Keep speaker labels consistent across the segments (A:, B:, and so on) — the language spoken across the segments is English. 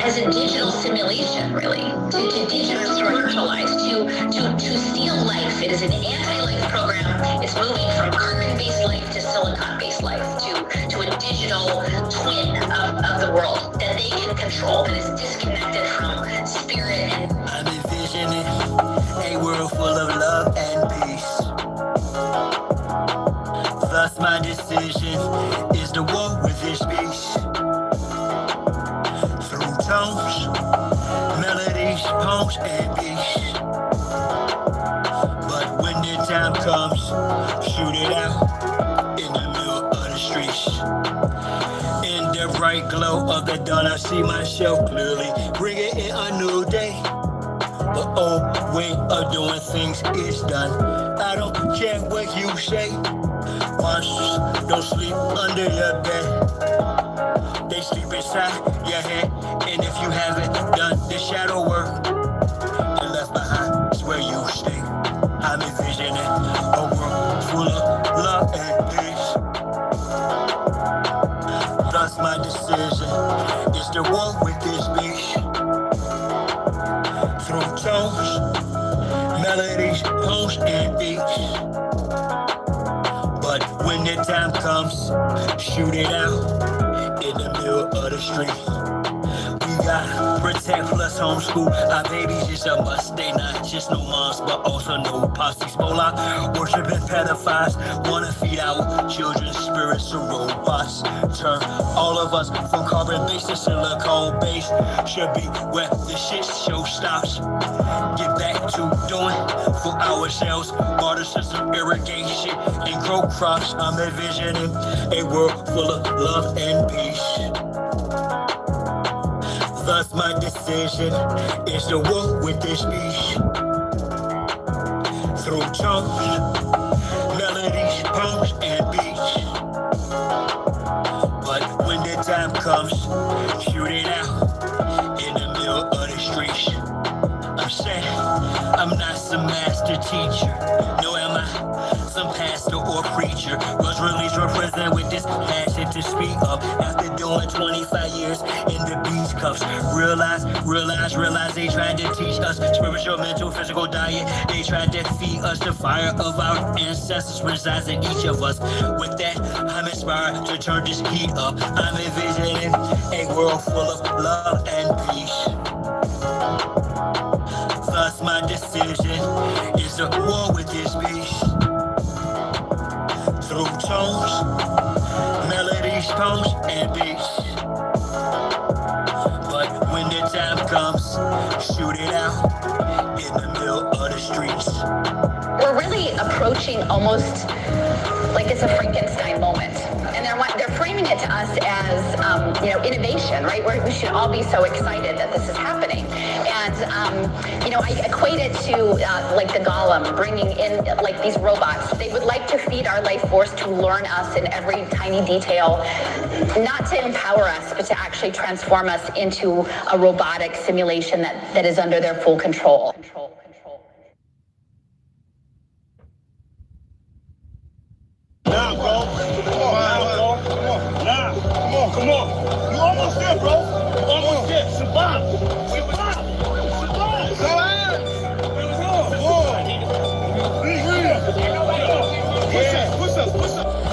A: as a digital simulation, really, to digitally structuralize, to steal life. It is an anti-life program. It's moving from carbon-based life to silicon-based life, to a digital twin of the world that they can control, that is disconnected from spirit.
B: I'm envisioning a world full of love and peace. Thus my decision is to walk with this beast. Through tones, melodies, poems, and beats. But when the time comes, shoot it out in the middle of the streets. In the bright glow of the dawn, I see myself clearly, bringing in a new day. The old way of doing things is done. I don't care what you say. Monsters don't sleep under your bed. They sleep inside your head. And if you haven't done the shadow work, you're left behind is where you stay. I'm envisioning a world full of love and peace. Thus my decision is to walk with this beast. Through tones, melodies, poems, and beats. But when the time comes, shoot it out in the middle of the street. We gotta protect plus homeschool. Our babies is a must. They not just no moms, but also no posse. Spola, worshiping pedophiles. Wanna feed our children's spirits to robots. Turn all of us from carbon-based to silicone-based. Should be where the shit show stops. Get back to doing for ourselves. Water system irrigation and grow crops. I'm envisioning a world full of love and peace. Thus my decision is to walk with this beast. Through tones, melodies, poems, and beats. But when the time comes, shoot it out in the middle of the streets. I'm saying I'm not some master teacher, nor am I some pastor or preacher. Was released from prison with this passion to speak up. After doing 25 years in the beach cuffs, realize they tried to teach us spiritual, mental, physical diet. They tried to feed us the fire of our ancestors resides in each of us. With that, I'm inspired to turn this heat up. I'm envisioning a world full of love and peace. Thus my decision is to war with this beast. Through tones, melodies, poems, and beats. But when the time comes, shoot it out in the middle of the streets.
A: We're really approaching almost like it's a Frankenstein moment. And they're framing it to us as, innovation, right? Where we should all be so excited that this is happening. And, I equate it to like the Golem, bringing in like these robots. They would like to feed our life force to learn us in every tiny detail, not to empower us, but to actually transform us into a robotic simulation that is under their full control.
C: Nah, bro. Come on. You almost there, bro. Almost there. Survive.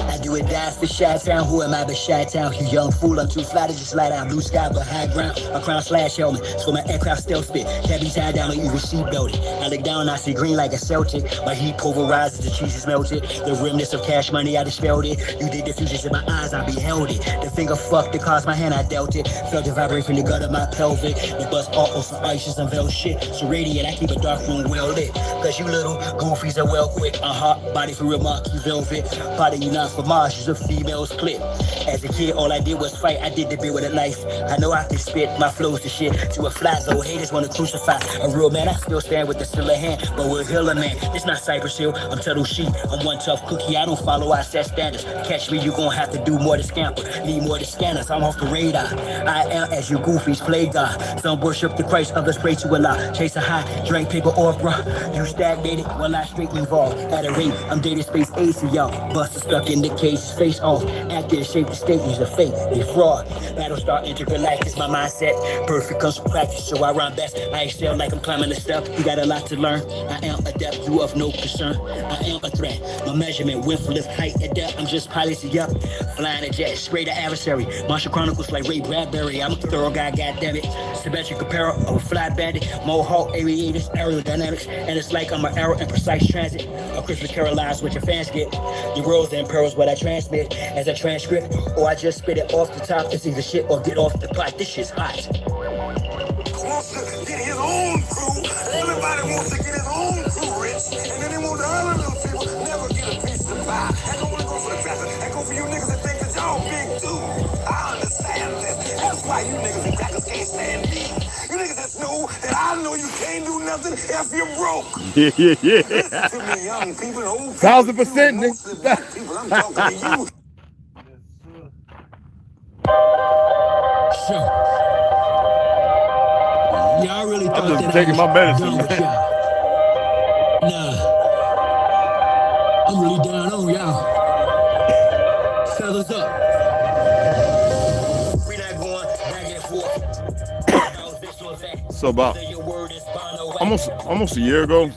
B: I do it die for Chi-Town. Who am I but Chi-Town? You young fool, I'm too fly to just lie down. Blue sky but high ground. A crown slash helmet. So my aircraft stealth spit. Can't be tied down or even seat belted. I look down, I see green like a Celtic. My heat pulverizes, the cheese is melted. The remnants of cash money, I dispelled it. You did the fusions in my eyes, I beheld it. The finger fucked that caused my hand, I dealt it. Felt it vibrate from the gut of my pelvic. The bust off of some ices and veil shit. So radiant, I keep a dark room well lit. Cause you little goofies are well quick. Hot body for real marquee velvet. Body you not for Mars, use a female's clip. As a kid, all I did was fight. I did the bit with a knife. I know I can spit my flows to shit. To a fly zone, haters wanna crucify a real man. I still stand with the silver hand, but we're Hiller man. It's not Cypress Hill, I'm Tuttle Sheep. I'm one tough cookie, I don't follow, I set standards. Catch me, you gon' have to do more to scamper. Need more to scanners, I'm off the radar. I am as you goofies play God. Some worship the Christ, others pray to Allah. Chase a high, drink paper or bruh. You stagnated, well I straight evolve. At a rate, I'm dating space ace to y'all. Buster stuck in the case, face face off. Actor shape the state, use a fake, they fraud. Battlestar intergalactic, my mindset. Perfect comes from practice, so I rhyme best. I excel like I'm climbing the step. You got a lot to learn. I am adept, you of no concern. I am a threat. My measurement, width, lift, height, and depth. I'm just piloting up. Flying a jet, spray the adversary. Martial Chronicles like Ray Bradbury. I'm a thorough guy, goddammit. Symmetric apparel, I'm a fly bandit. Mohawk, aviators, aerodynamics. And it's like I'm an arrow in precise transit. A Christmas Carol lies what your fans get. Your worlds and pearls, what I transmit as a transcript. Or I just spit it off the top. It's either shit or get off the pot. This shit's hot.
D: Wants to get his own crew. Everybody wants to get his own crew rich. And then they want the other little people never get a piece of the pie. I don't want to go for the traffic. I go for you niggas that think that y'all big too. I understand this. That's why you niggas and crackers can't stand me. You niggas just know that I know you can't do nothing if you're broke.
E: Yeah.
D: Listen to me, young people, old people.
E: 1000%,
D: Most of the black people, I'm talking to you.
B: So, y'all really thought
E: just
B: that
E: taking
B: I
E: my
B: was
E: medicine,
B: done with y'all. Nah, I'm really down on y'all. Fellas up. We not going back and forth.
E: So about almost a year ago,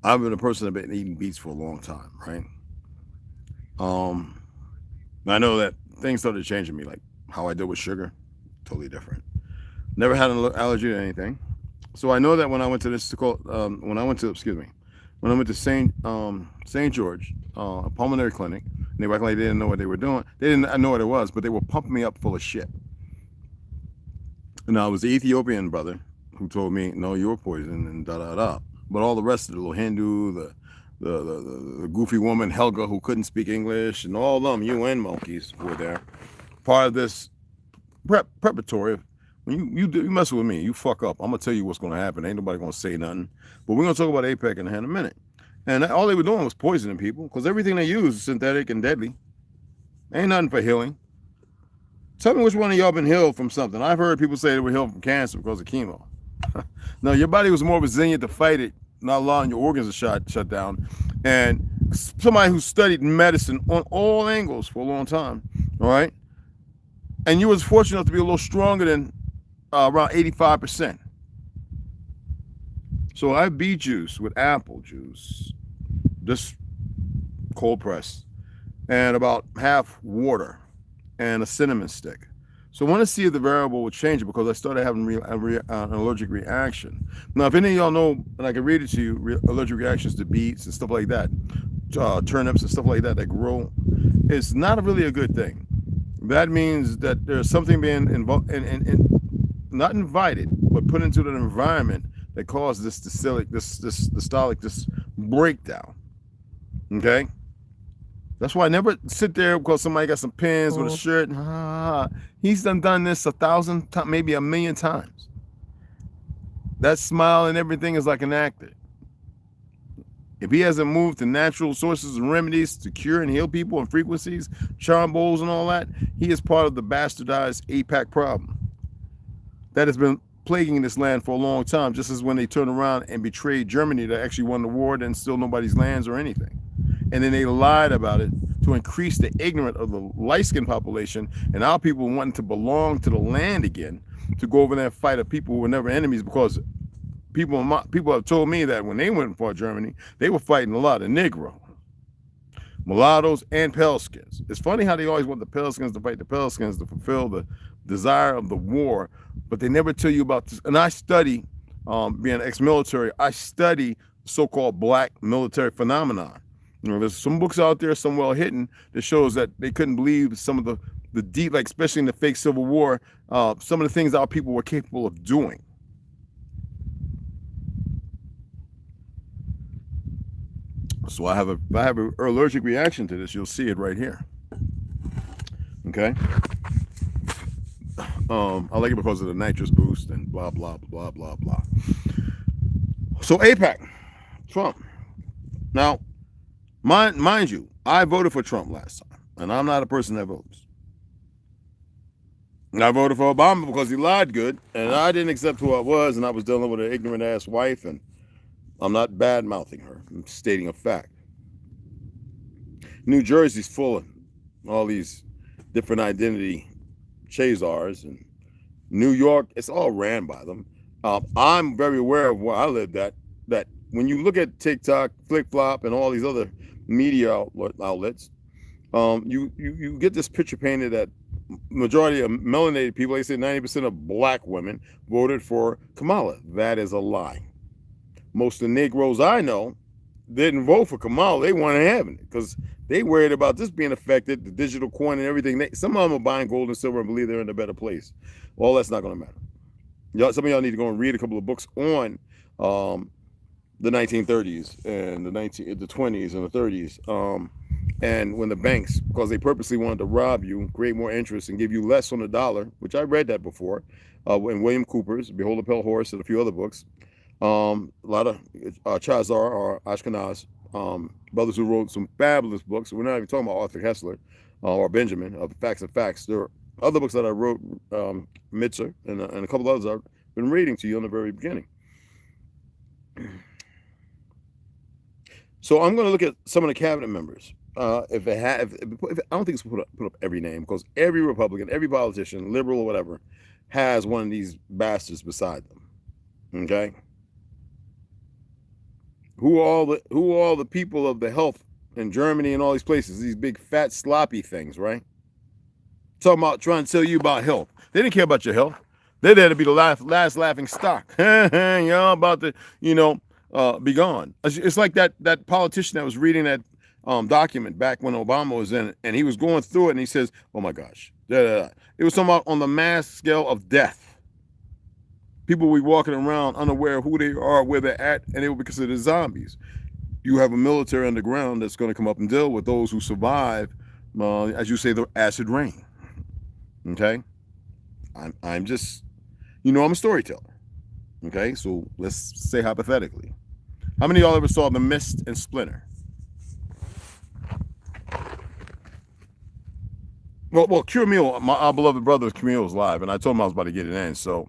E: I've been a person that's been eating beets for a long time, right? I know that things started changing me, like how I deal with sugar, totally different. Never had an allergy to anything. So I know that when I went to when I went to St. George, a pulmonary clinic, and they were acting like they didn't know what they were doing. They didn't know what it was, but they were pumping me up full of shit. And it was the Ethiopian brother who told me, no, you're poisoned and da-da-da. But all the rest of the little Hindu, the goofy woman, Helga, who couldn't speak English, and all them UN monkeys were there. Part of this preparatory. When you mess with me, you fuck up. I'm going to tell you what's going to happen. Ain't nobody going to say nothing. But we're going to talk about AIPAC in a minute. And all they were doing was poisoning people, because everything they use is synthetic and deadly. Ain't nothing for healing. Tell me which one of y'all been healed from something. I've heard people say they were healed from cancer because of chemo. No, your body was more resilient to fight it, not allowing your organs to shut down. And somebody who studied medicine on all angles for a long time, all right? And you was fortunate enough to be a little stronger than around 85%. So I have beet juice with apple juice, just cold pressed, and about half water and a cinnamon stick. So I want to see if the variable would change it, because I started having an allergic reaction. Now, if any of y'all know, and I can read it to you, allergic reactions to beets and stuff like that, turnips and stuff like that grow, it's not really a good thing. That means that there's something being not invited, but put into the environment that caused this this breakdown. Okay? That's why I never sit there because somebody got some pins with a shirt. He's done this 1,000 times, maybe 1,000,000 times. That smile and everything is like an actor. If he hasn't moved to natural sources and remedies to cure and heal people and frequencies, charm bowls and all that, he is part of the bastardized AIPAC problem that has been plaguing this land for a long time, just as when they turned around and betrayed Germany that actually won the war, then still nobody's lands or anything. And then they lied about it to increase the ignorance of the light-skinned population, and our people wanting to belong to the land again, to go over there and fight a people who were never enemies, because people have told me that when they went and fought Germany, they were fighting a lot of Negro, mulattoes, and pale skins. It's funny how they always want the pale skins to fight the pale skins to fulfill the desire of the war, but they never tell you about this. And I study, being ex-military, I study so-called black military phenomenon. You know, there's some books out there, some well hidden, that shows that they couldn't believe some of the deep, like especially in the fake Civil War, some of the things our people were capable of doing. So I have an allergic reaction to this. You'll see it right here. Okay. I like it because of the nitrous boost and blah blah blah blah blah. So AIPAC, Trump. Now, mind you, I voted for Trump last time, and I'm not a person that votes. And I voted for Obama because he lied good, and I didn't accept who I was, and I was dealing with an ignorant ass wife, and I'm not bad mouthing her. I'm stating a fact. New Jersey's full of all these different identity Chazars, and New York, it's all ran by them. I'm very aware of where I lived at, that when you look at TikTok, Flip Flop, and all these other media outlets, you get this picture painted that majority of melanated people, they say 90% of black women voted for Kamala. That is a lie. Most of the Negroes I know didn't vote for Kamala. They weren't having it because they worried about this being affected, the digital coin and everything. Some of them are buying gold and silver and believe they're in a better place. Well, that's not going to matter. Some of y'all need to go and read a couple of books on the 1930s and the 20s and the 30s. And when the banks, because they purposely wanted to rob you, create more interest, and give you less on the dollar, which I read that before, in William Cooper's Behold the Pale Horse and a few other books. A lot of Chazar or Ashkenaz brothers who wrote some fabulous books. We're not even talking about Arthur Hessler or Benjamin of Facts and Facts. There are other books that I wrote, Mitzer, and a couple others I've been reading to you in the very beginning. So I'm going to look at some of the cabinet members. If I don't think it's put up every name, because every Republican, every politician, liberal or whatever, has one of these bastards beside them. Okay. Who are all the people of the health in Germany and all these places? These big fat sloppy things, right? Talking about trying to tell you about health. They didn't care about your health. They're there to be the last laughing stock. Y'all about to, be gone. It's like that politician that was reading that document back when Obama was in it, and he was going through it, and he says, "Oh my gosh, it was talking about on the mass scale of death. People will be walking around unaware of who they are, where they're at, and they will be considered zombies. You have a military underground that's going to come up and deal with those who survive, as you say, the acid rain." Okay, I'm just, I'm a storyteller. Okay, so let's say hypothetically, how many of y'all ever saw The Mist and Splinter? Well, Camille, our beloved brother Camille is live, and I told him I was about to get it in, so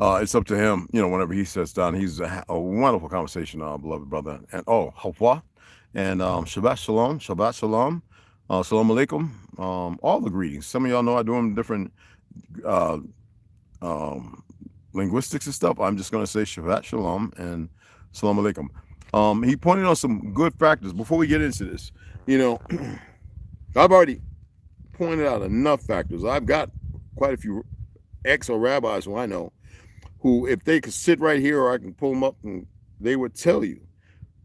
E: it's up to him, whenever he sits down. He's a wonderful conversation, our beloved brother. And Hawa, and Shabbat Shalom, Shalom, Shalom Alaikum, all the greetings. Some of y'all know I do them different linguistics and stuff. I'm just going to say Shabbat Shalom and Shalom Alaikum. He pointed on some good factors. Before we get into this, I've already pointed out enough factors. I've got quite a few or rabbis who I know who, if they could sit right here or I can pull them up, and they would tell you.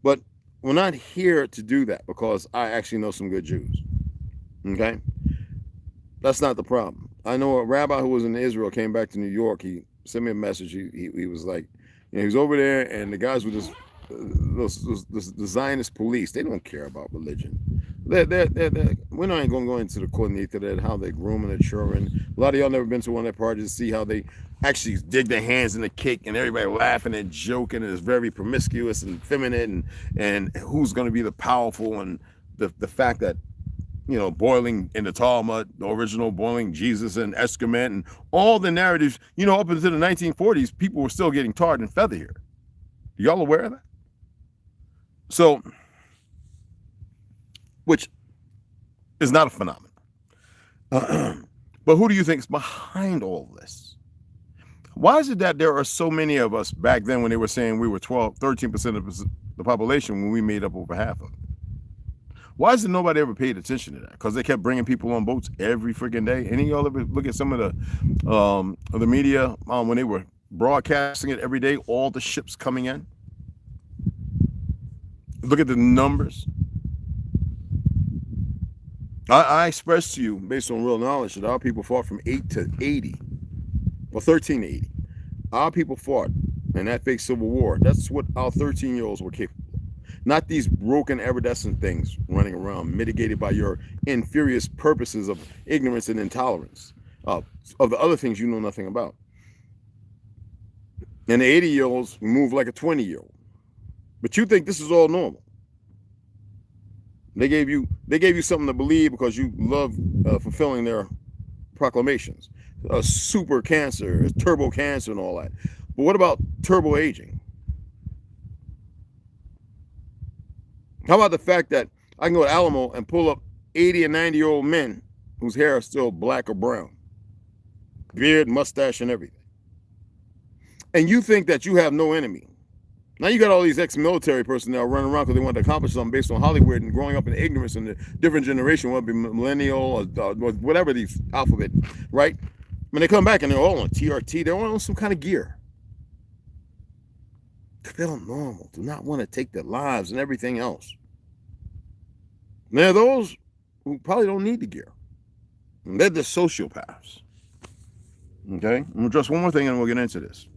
E: But we're not here to do that because I actually know some good Jews. Okay? That's not the problem. I know a rabbi who was in Israel, came back to New York. He sent me a message. He was like, he was over there, and the guys were just the Zionist police. They don't care about religion. We're not even going to go into the coordinator that how they grooming their children. A lot of y'all never been to one of their parties to see how they actually dig their hands in the cake and everybody laughing and joking, and it's very promiscuous and feminine, and who's going to be the powerful, and the fact that boiling in the Talmud, the original boiling Jesus and excrement, and all the narratives, up until the 1940s, people were still getting tarred and feathered here. Y'all aware of that? So, which is not a phenomenon. But who do you think is behind all this? Why is it that there are so many of us back then when they were saying we were 13% of the population when we made up over half of it? Why is it nobody ever paid attention to that? Because they kept bringing people on boats every freaking day. Any of y'all ever look at some of the media when they were broadcasting it every day, all the ships coming in? Look at the numbers. I expressed to you, based on real knowledge, that our people fought from 8 to 80, or 13 to 80. Our people fought in that fake civil war. That's what our 13-year-olds were capable of. Not these broken, iridescent things running around, mitigated by your inferior purposes of ignorance and intolerance, of the other things you know nothing about. And the 80-year-olds move like a 20-year-old. But you think this is all normal. They gave you something to believe because you love fulfilling their proclamations. Super cancer, turbo cancer, and all that. But what about turbo aging? How about the fact that I can go to Alamo and pull up 80 and 90-year-old men whose hair is still black or brown, beard, mustache, and everything. And you think that you have no enemy. Now you got all these ex-military personnel running around because they want to accomplish something based on Hollywood and growing up in ignorance in the different generation, whether it be millennial or whatever these alphabet, right? When they come back and they're all on TRT, they're all on some kind of gear. They feel normal, do not want to take their lives and everything else. There are those who probably don't need the gear. And they're the sociopaths. Okay? We'll address one more thing and we'll get into this.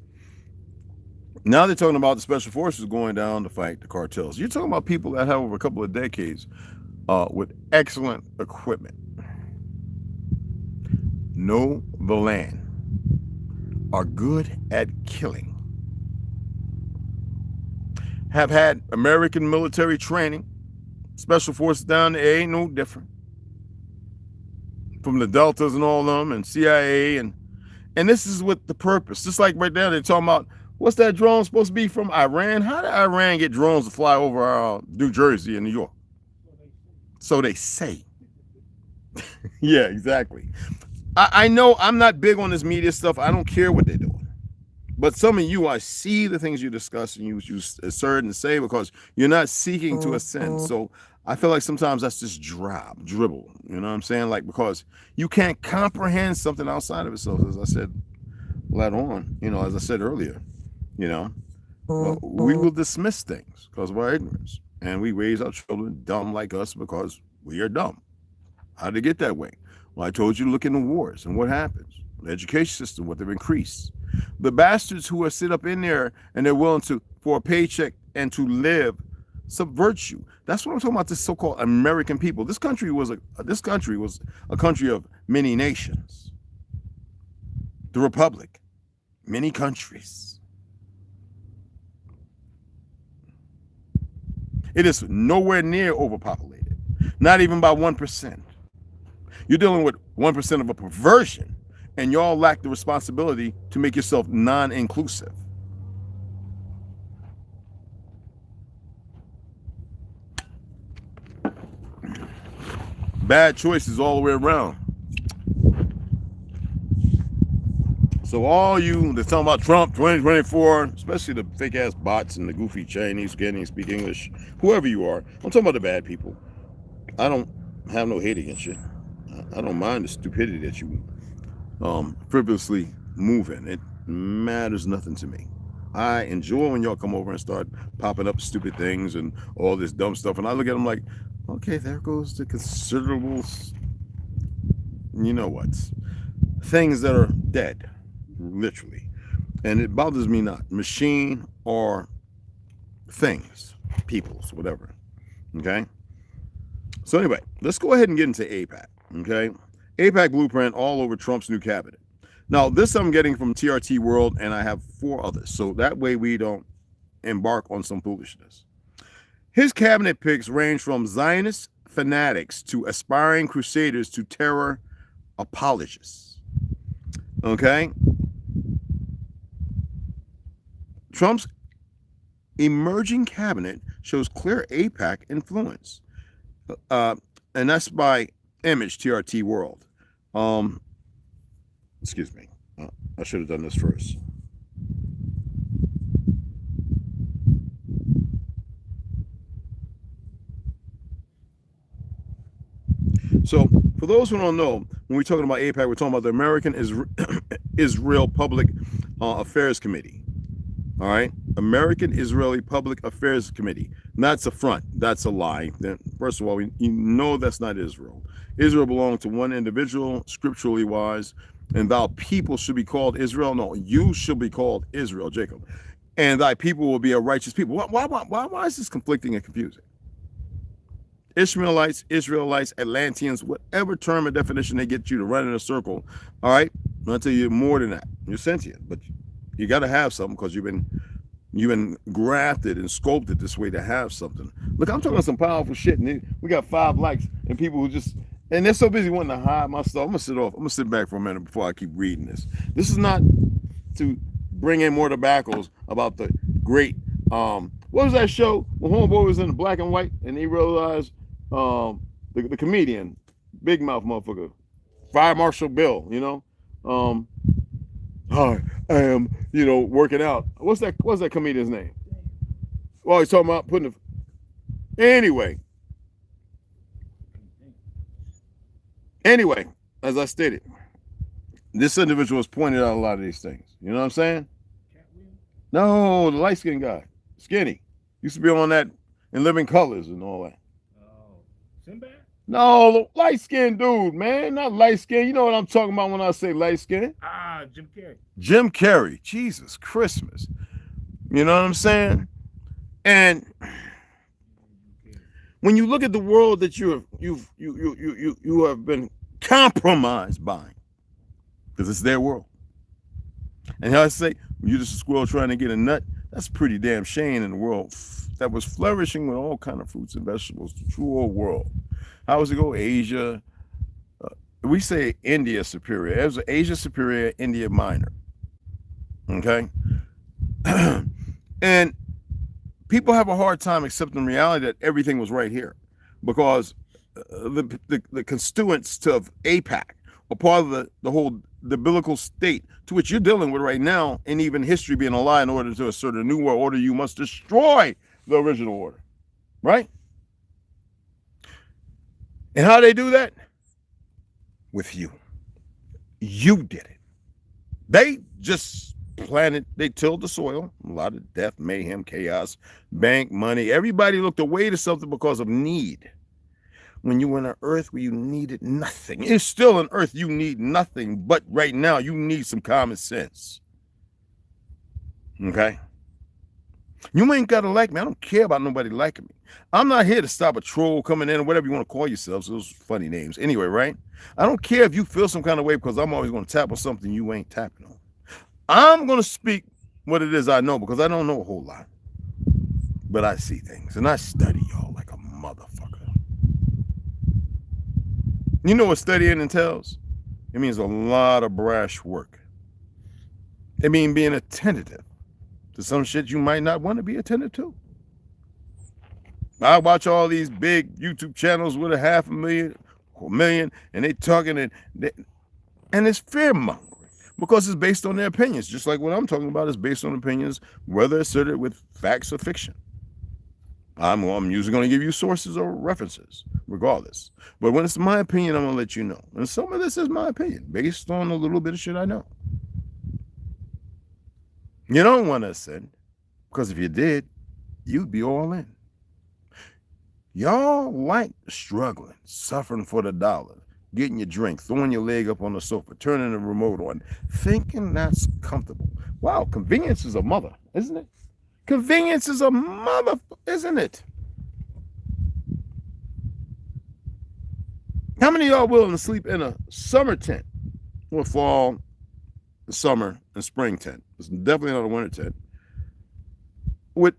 E: Now they're talking about the special forces going down to fight the cartels. You're talking about people that have over a couple of decades with excellent equipment. Know the land. Are good at killing. Have had American military training. Special forces down there ain't no different. From the Deltas and all of them and CIA and this is with the purpose. Just like right now they're talking about what's that drone supposed to be from Iran? How did Iran get drones to fly over New Jersey and New York? So they say. Yeah, exactly. I know I'm not big on this media stuff. I don't care what they're doing. But some of you, I see the things you discuss and you assert and say because you're not seeking to ascend. So I feel like sometimes that's just dribble. You know what I'm saying? Like, because you can't comprehend something outside of itself, as I said later on, you know, as I said earlier, you know, we will dismiss things because of our ignorance. And we raise our children dumb like us because we are dumb. How did it get that way? Well, I told you to look into wars and what happens. The education system, what they've increased. The bastards who are sit up in there and they're willing to, for a paycheck and to live, subvert you. That's what I'm talking about, this so-called American people. This country was a country of many nations. The Republic, many countries. It is nowhere near overpopulated, not even by 1%. You're dealing with 1% of a perversion, and y'all lack the responsibility to make yourself non-inclusive. Bad choices all the way around. So all you that's talking about Trump 2024, especially the fake ass bots and the goofy Chinese who can't even speak English, whoever you are, I'm talking about the bad people. I don't have no hate against you. I don't mind the stupidity that you frivolously move in. It matters nothing to me. I enjoy when y'all come over and start popping up stupid things and all this dumb stuff. And I look at them like, okay, there goes the considerable, you know what, things that are dead, literally. And it bothers me not. Machine or things, peoples, whatever. Okay? So anyway, let's go ahead and get into AIPAC. Okay? AIPAC blueprint all over Trump's new cabinet. Now, this I'm getting from TRT World, and I have 4 others. So that way we don't embark on some foolishness. His cabinet picks range from Zionist fanatics to aspiring crusaders to terror apologists. Okay? Trump's emerging cabinet shows clear AIPAC influence. And that's by Image TRT World. Excuse me. I should have done this first. So, for those who don't know, when we're talking about AIPAC, we're talking about the American Israel Public Affairs Committee. All right? American Israeli Public Affairs Committee. That's a front. That's a lie. First of all, you know that's not Israel. Israel belongs to one individual, scripturally wise, and thou people should be called Israel. No, you should be called Israel, Jacob. And thy people will be a righteous people. Why is this conflicting and confusing? Ishmaelites, Israelites, Atlanteans, whatever term or definition they get you to run in a circle, all right? I'll tell you more than that. You're sentient, but you got to have something because you've been grafted and sculpted this way to have something. Look, I'm talking about some powerful shit, and we got 5 likes, and people who just, and they're so busy wanting to hide my stuff. I'm gonna sit back for a minute before I keep reading this. This is not to bring in more tobaccos about the great, what was that show when homeboy was in black and white and he realized the comedian, big mouth motherfucker, Fire Marshal Bill, you know. Hi, I am, working out. What's that comedian's name? Well, he's talking about putting Anyway, as I stated, this individual has pointed out a lot of these things. You know what I'm saying? No, the light-skinned guy. Skinny. Used to be on that in Living Colors and all that.
C: Oh, Sinbad?
E: No, the light-skinned dude, man. Not light-skinned. You know what I'm talking about when I say light-skinned?
C: Ah, Jim Carrey.
E: Jim Carrey. Jesus Christmas. You know what I'm saying? And when you look at the world that you have been compromised by, because it's their world. And how I say, you're just a squirrel trying to get a nut, that's pretty damn shame in the world that was flourishing with all kind of fruits and vegetables, the true old world. How does it go? Asia. We say India superior. It was Asia superior, India minor. Okay? And people have a hard time accepting reality that everything was right here, because the constituents of AIPAC are part of the biblical state to which you're dealing with right now, and even history being a lie. In order to assert a new world order, you must destroy the original order, right? And how they do that? With you. You did it. They just they tilled the soil, a lot of death, mayhem, chaos, bank, money. Everybody looked away to something because of need. When you were on an earth where you needed nothing, it's still an earth you need nothing, but right now you need some common sense. Okay? You ain't got to like me. I don't care about nobody liking me. I'm not here to stop a troll coming in or whatever you want to call yourselves. Those funny names. Anyway, right? I don't care if you feel some kind of way, because I'm always going to tap on something you ain't tapping on. I'm going to speak what it is I know, because I don't know a whole lot. But I see things, and I study y'all like a motherfucker. You know what studying entails? It means a lot of brash work. It means being attentive to some shit you might not want to be attentive to. I watch all these big YouTube channels with 500,000 or 1 million, and they talking, and it's fear-mongering, because it's based on their opinions. Just like what I'm talking about is based on opinions, whether asserted with facts or fiction. I'm usually going to give you sources or references, regardless. But when it's my opinion, I'm going to let you know. And some of this is my opinion, based on a little bit of shit I know. You don't want to ascend, because if you did, you'd be all in. Y'all like struggling, suffering for the dollar, getting your drink, throwing your leg up on the sofa, turning the remote on, thinking that's comfortable. Wow, convenience is a mother, isn't it? Convenience is a mother, isn't it? How many of y'all willing to sleep in a summer tent or fall, summer, and spring tent? It's definitely not a winter tent. Would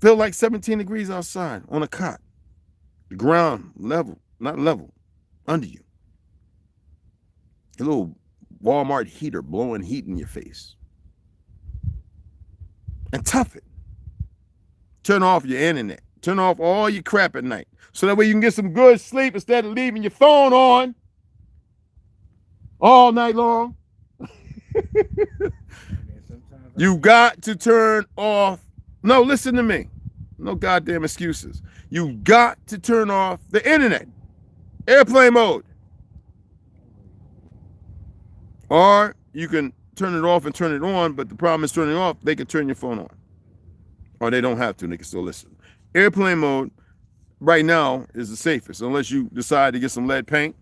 E: feel like 17 degrees outside on a cot. The ground level, not level, under you. A little Walmart heater blowing heat in your face. And tough it. Turn off your internet. Turn off all your crap at night, so that way you can get some good sleep instead of leaving your phone on all night long. You got to turn off. No, listen to me. No goddamn excuses. You got to turn off the internet. Airplane mode. Or you can turn it off and turn it on, but the problem is turning it off, they can turn your phone on. Or they don't have to, they can still listen. Airplane mode right now is the safest, unless you decide to get some lead paint,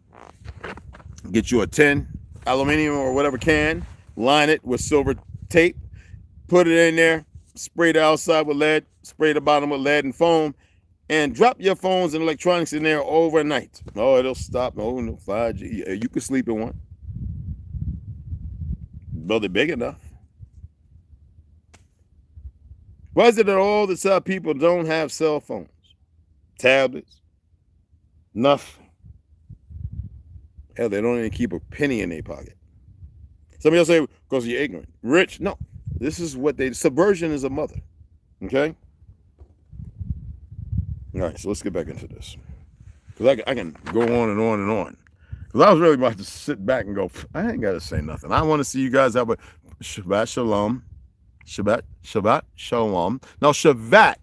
E: get you a tin, aluminum or whatever can, line it with silver tape, put it in there, spray the outside with lead, spray the bottom with lead and foam, and drop your phones and electronics in there overnight. Oh, it'll stop. Oh, no, 5G. You can sleep in one. But they're big enough. Why is it that all the time people don't have cell phones, tablets, nothing? Hell, they don't even keep a penny in their pocket. Some of y'all say, because you're ignorant. Rich? No. This is what subversion is a mother. Okay? All right, so let's get back into this. because I can go on and on and on. Because I was really about to sit back and go, I ain't got to say nothing. I want to see you guys have a Shabbat Shalom. Shabbat Shalom. Now, Shabbat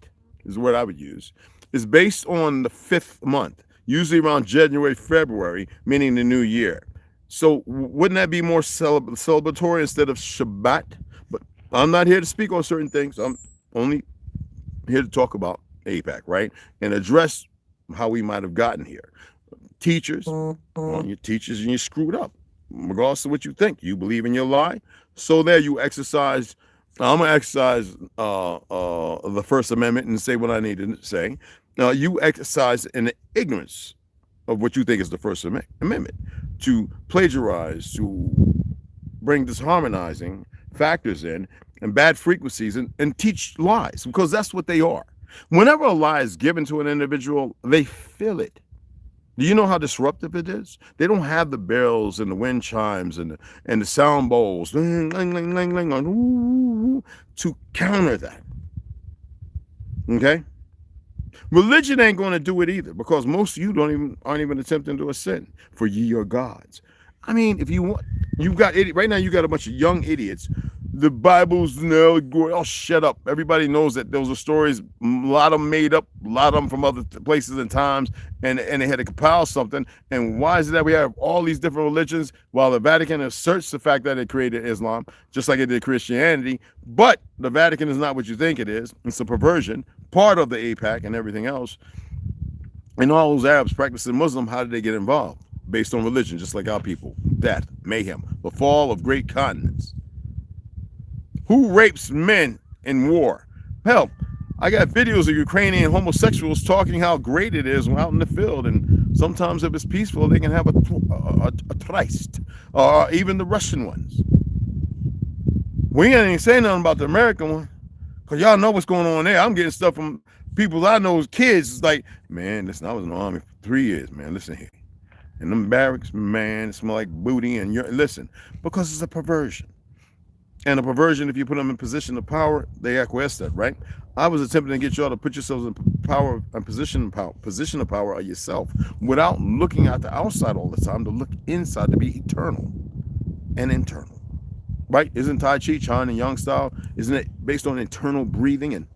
E: is the word I would use. It's based on the 5th month, usually around January, February, meaning the new year. So wouldn't that be more celebratory instead of Shabbat? But I'm not here to speak on certain things. I'm only here to talk about AIPAC, right? And address how we might have gotten here. Teachers, well, you're teachers and you're screwed up. Regardless of what you think, you believe in your lie. So there you exercise. I'm gonna exercise the First Amendment and say what I need to say. You exercise in the ignorance of what you think is the First Amendment, to plagiarize, to bring disharmonizing factors in and bad frequencies and teach lies, because that's what they are. Whenever a lie is given to an individual, they feel it. Do you know how disruptive it is? They don't have the bells and the wind chimes and the sound bowls to counter that. Okay? Religion ain't going to do it either, because most of you aren't even attempting to ascend, for ye are gods. I mean, if you want, you've got right now. You got a bunch of young idiots. The Bible's an allegory. Oh, shut up! Everybody knows that those are stories. A lot of them made up. A lot of them from other places and times, and they had to compile something. And why is it that we have all these different religions while the Vatican asserts the fact that it created Islam, just like it did Christianity? But the Vatican is not what you think it is. It's a perversion, part of the AIPAC and everything else. And all those Arabs practicing Muslim, how did they get involved? Based on religion, just like our people. Death, mayhem, the fall of great continents. Who rapes men in war? Hell, I got videos of Ukrainian homosexuals talking how great it is out in the field, and sometimes if it's peaceful, they can have a tryst, or even the Russian ones. We ain't even saying nothing about the American one, because y'all know what's going on there. I'm getting stuff from people I know as kids. It's like, man, listen, I was in the army for 3 years, man. Listen here. And them barracks, man, it smell like booty. And listen, because it's a perversion. And a perversion, if you put them in position of power, they acquiesce that, right? I was attempting to get y'all to put yourselves in power and position of power of yourself without looking at the outside all the time, to look inside, to be eternal and internal, right? Isn't Tai Chi, Chan and Yang style, isn't it based on internal breathing and,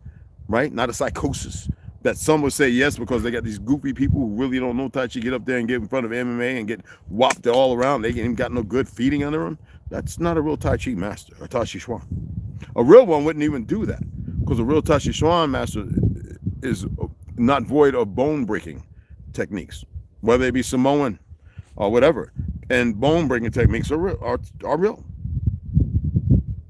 E: right? Not a psychosis. That some would say yes, because they got these goofy people who really don't know Tai Chi get up there and get in front of MMA and get whopped all around. They ain't even got no good feeding under them. That's not a real Tai Chi master, a Tai Chi Chuan. A real one wouldn't even do that, because a real Tai Chi Chuan master is not void of bone breaking techniques, whether they be Samoan or whatever. And bone breaking techniques are real.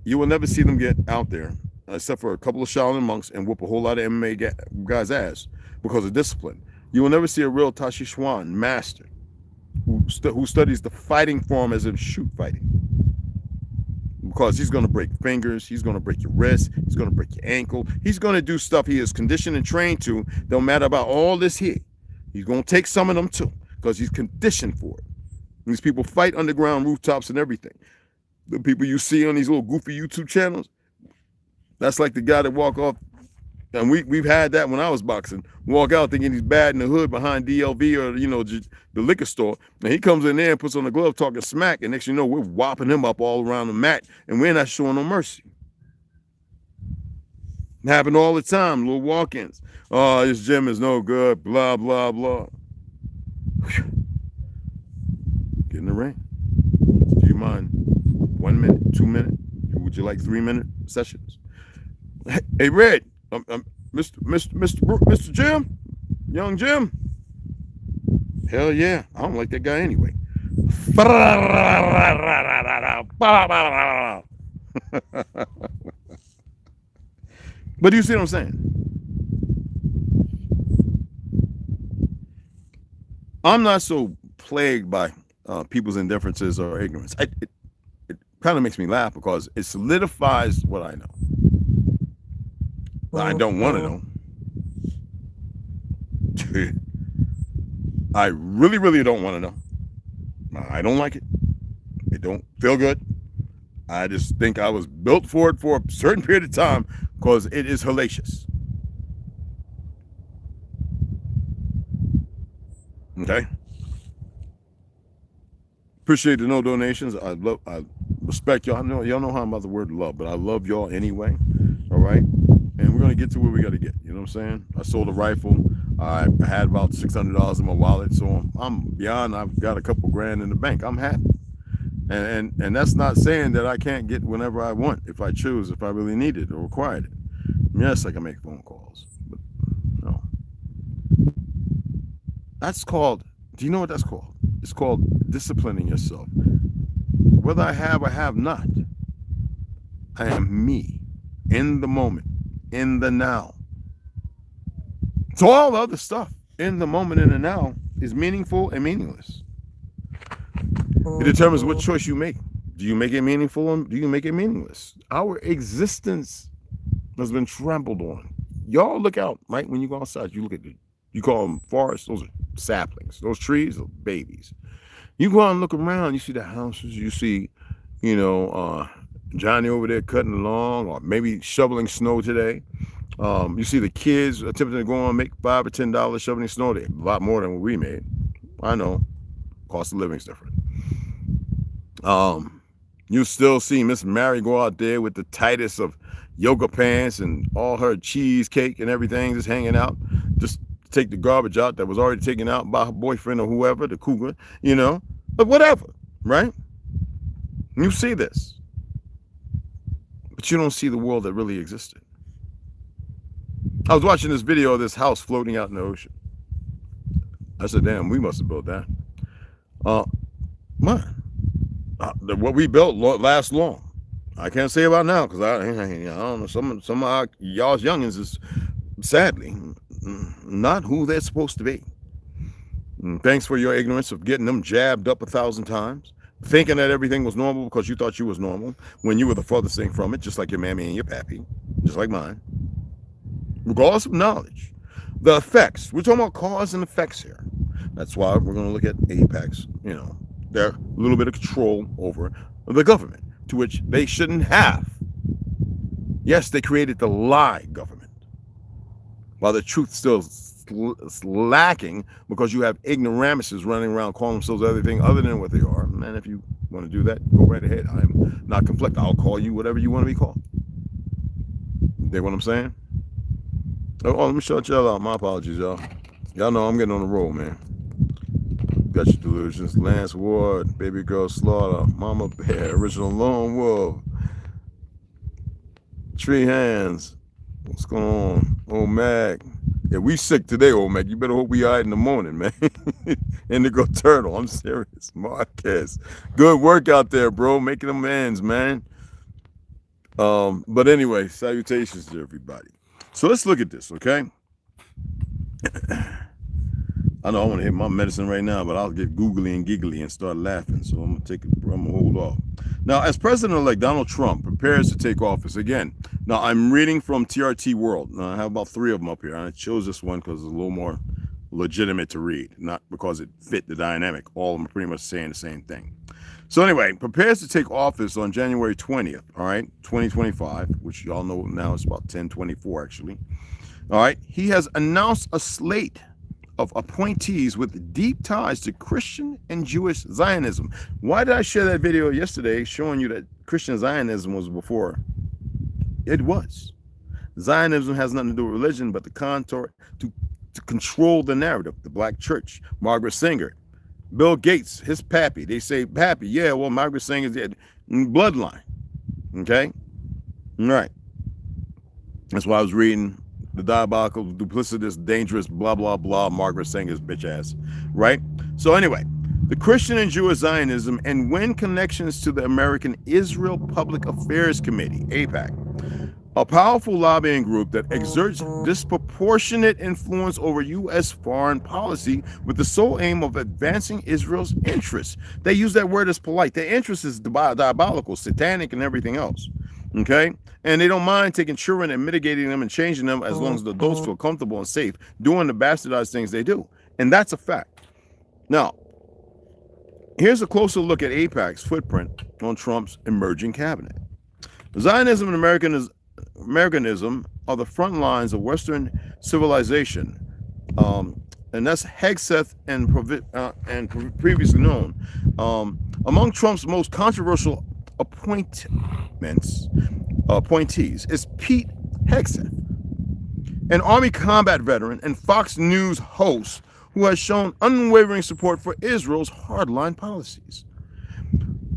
E: You will never see them get out there, except for a couple of Shaolin monks, and whoop a whole lot of MMA guys' ass because of discipline. You will never see a real Tai Chi Chuan master who studies the fighting form as in shoot fighting. Because he's going to break fingers, he's going to break your wrist, he's going to break your ankle, he's going to do stuff he is conditioned and trained to. Don't matter about all this here. He's going to take some of them too, because he's conditioned for it. And these people fight underground rooftops and everything. The people you see on these little goofy YouTube channels, that's like the guy that walk off, and we've had that when I was boxing, walk out thinking he's bad in the hood behind DLV or, you know, the liquor store. And he comes in there and puts on the glove talking smack, and next you know, we're whopping him up all around the mat, and we're not showing no mercy. It happened all the time, little walk-ins. Oh, this gym is no good, blah, blah, blah. Whew. Get in the ring. Do you mind 1 minute, 2 minutes? Would you like 3 minute sessions? Hey, Red, Mr. Jim, young Jim. Hell yeah, I don't like that guy anyway. But do you see what I'm saying? I'm not so plagued by people's indifferences or ignorance. It kind of makes me laugh, because it solidifies what I know. I don't want to know. I really, really don't want to know. I don't like it. It don't feel good. I just think I was built for it for a certain period of time, because it is hellacious. Okay. Appreciate the no donations. I respect y'all. Y'all know how I'm about the word love, but I love y'all anyway. All right. And we're gonna get to where we gotta get. You know what I'm saying? I sold a rifle. I had about $600 in my wallet, so I'm beyond. I've got a couple grand in the bank. I'm happy. And that's not saying that I can't get whenever I want, if I choose, if I really need it or required it. Yes, I can make phone calls, but no. That's called. Do you know what that's called? It's called disciplining yourself. Whether I have or have not, I am me, in the moment, in the now. So all the other stuff in the moment, in the now, is meaningful and meaningless. It determines what choice you make. Do you make it meaningful or do you make it meaningless? Our existence has been trampled on. Y'all look out, right? When you go outside, you look at you call them forests, those are saplings. Those trees are babies. You go out and look around, you see the houses, you see, Johnny over there cutting along, or maybe shoveling snow today. You see the kids attempting to go on and make $5 or $10 shoveling snow. They a lot more than what we made. I know, cost of living's different. You still see Miss Mary go out there with the tightest of yoga pants and all her cheesecake and everything just hanging out, just take the garbage out that was already taken out by her boyfriend or whoever, the cougar, but whatever, right? You see this, but you don't see the world that really existed. I was watching this video of this house floating out in the ocean. I said, damn, we must have built that. What we built lasts long. I can't say about now because I don't know. Some of y'all's youngins is sadly not who they're supposed to be. And thanks for your ignorance of getting them jabbed up 1,000 times, thinking that everything was normal because you thought you was normal when you were the furthest thing from it, just like your mammy and your pappy, just like mine. Regardless of knowledge, the effects. We're talking about cause and effects here. That's why we're going to look at AIPAC's, their little bit of control over the government, to which they shouldn't have. Yes, they created the lie government, while the truth still is lacking because you have ignoramuses running around calling themselves everything other than what they are. Man, if you want to do that, go right ahead. I'm not conflicted. I'll call you whatever you want to be called. You dig what I'm saying? Oh, let me shut y'all out. My apologies, y'all. Y'all know I'm getting on the roll, man. Got your delusions. Lance Ward, Baby Girl Slaughter, Mama Bear, Original Lone Wolf, Tree Hands. What's going on? Old Mac. Yeah, we sick today, old Mac. You better hope we all right in the morning, man. Indigo Turtle. I'm serious. Marquez. Good work out there, bro. Making them ends, man. But anyway, salutations to everybody. So let's look at this, okay? I know I want to hit my medicine right now, but I'll get googly and giggly and start laughing. So I'm gonna hold off. Now, as President-elect Donald Trump prepares to take office again. Now, I'm reading from TRT World. Now, I have about 3 of them up here. I chose this one because it's a little more legitimate to read, not because it fit the dynamic. All of them are pretty much saying the same thing. So anyway, prepares to take office on January 20th, all right, 2025, which y'all know now is about 10/24 actually. All right, he has announced a slate of appointees with deep ties to Christian and Jewish Zionism. Why did I share that video yesterday showing you that Christian Zionism was before? It was. Zionism has nothing to do with religion, but the contour to control the narrative. The Black Church, Margaret Sanger, Bill Gates, his pappy. They say pappy. Yeah, well, Margaret Sanger's bloodline. Okay? All right. That's why I was reading the diabolical, duplicitous, dangerous, blah, blah, blah, Margaret Sanger's bitch ass. Right? So anyway, the Christian and Jewish Zionism and when connections to the American Israel Public Affairs Committee, AIPAC, a powerful lobbying group that exerts disproportionate influence over U.S. foreign policy with the sole aim of advancing Israel's interests. They use that word as polite. Their interest is diabolical, satanic, and everything else. Okay? And they don't mind taking children and mitigating them and changing them as long as the adults feel comfortable and safe doing the bastardized things they do. And that's a fact. Now, here's a closer look at AIPAC's footprint on Trump's emerging cabinet. Zionism and Americanism are the front lines of Western civilization. and that's Hegseth and previously known. Among Trump's most controversial appointees is Pete Hegseth, an Army combat veteran and Fox News host who has shown unwavering support for Israel's hardline policies.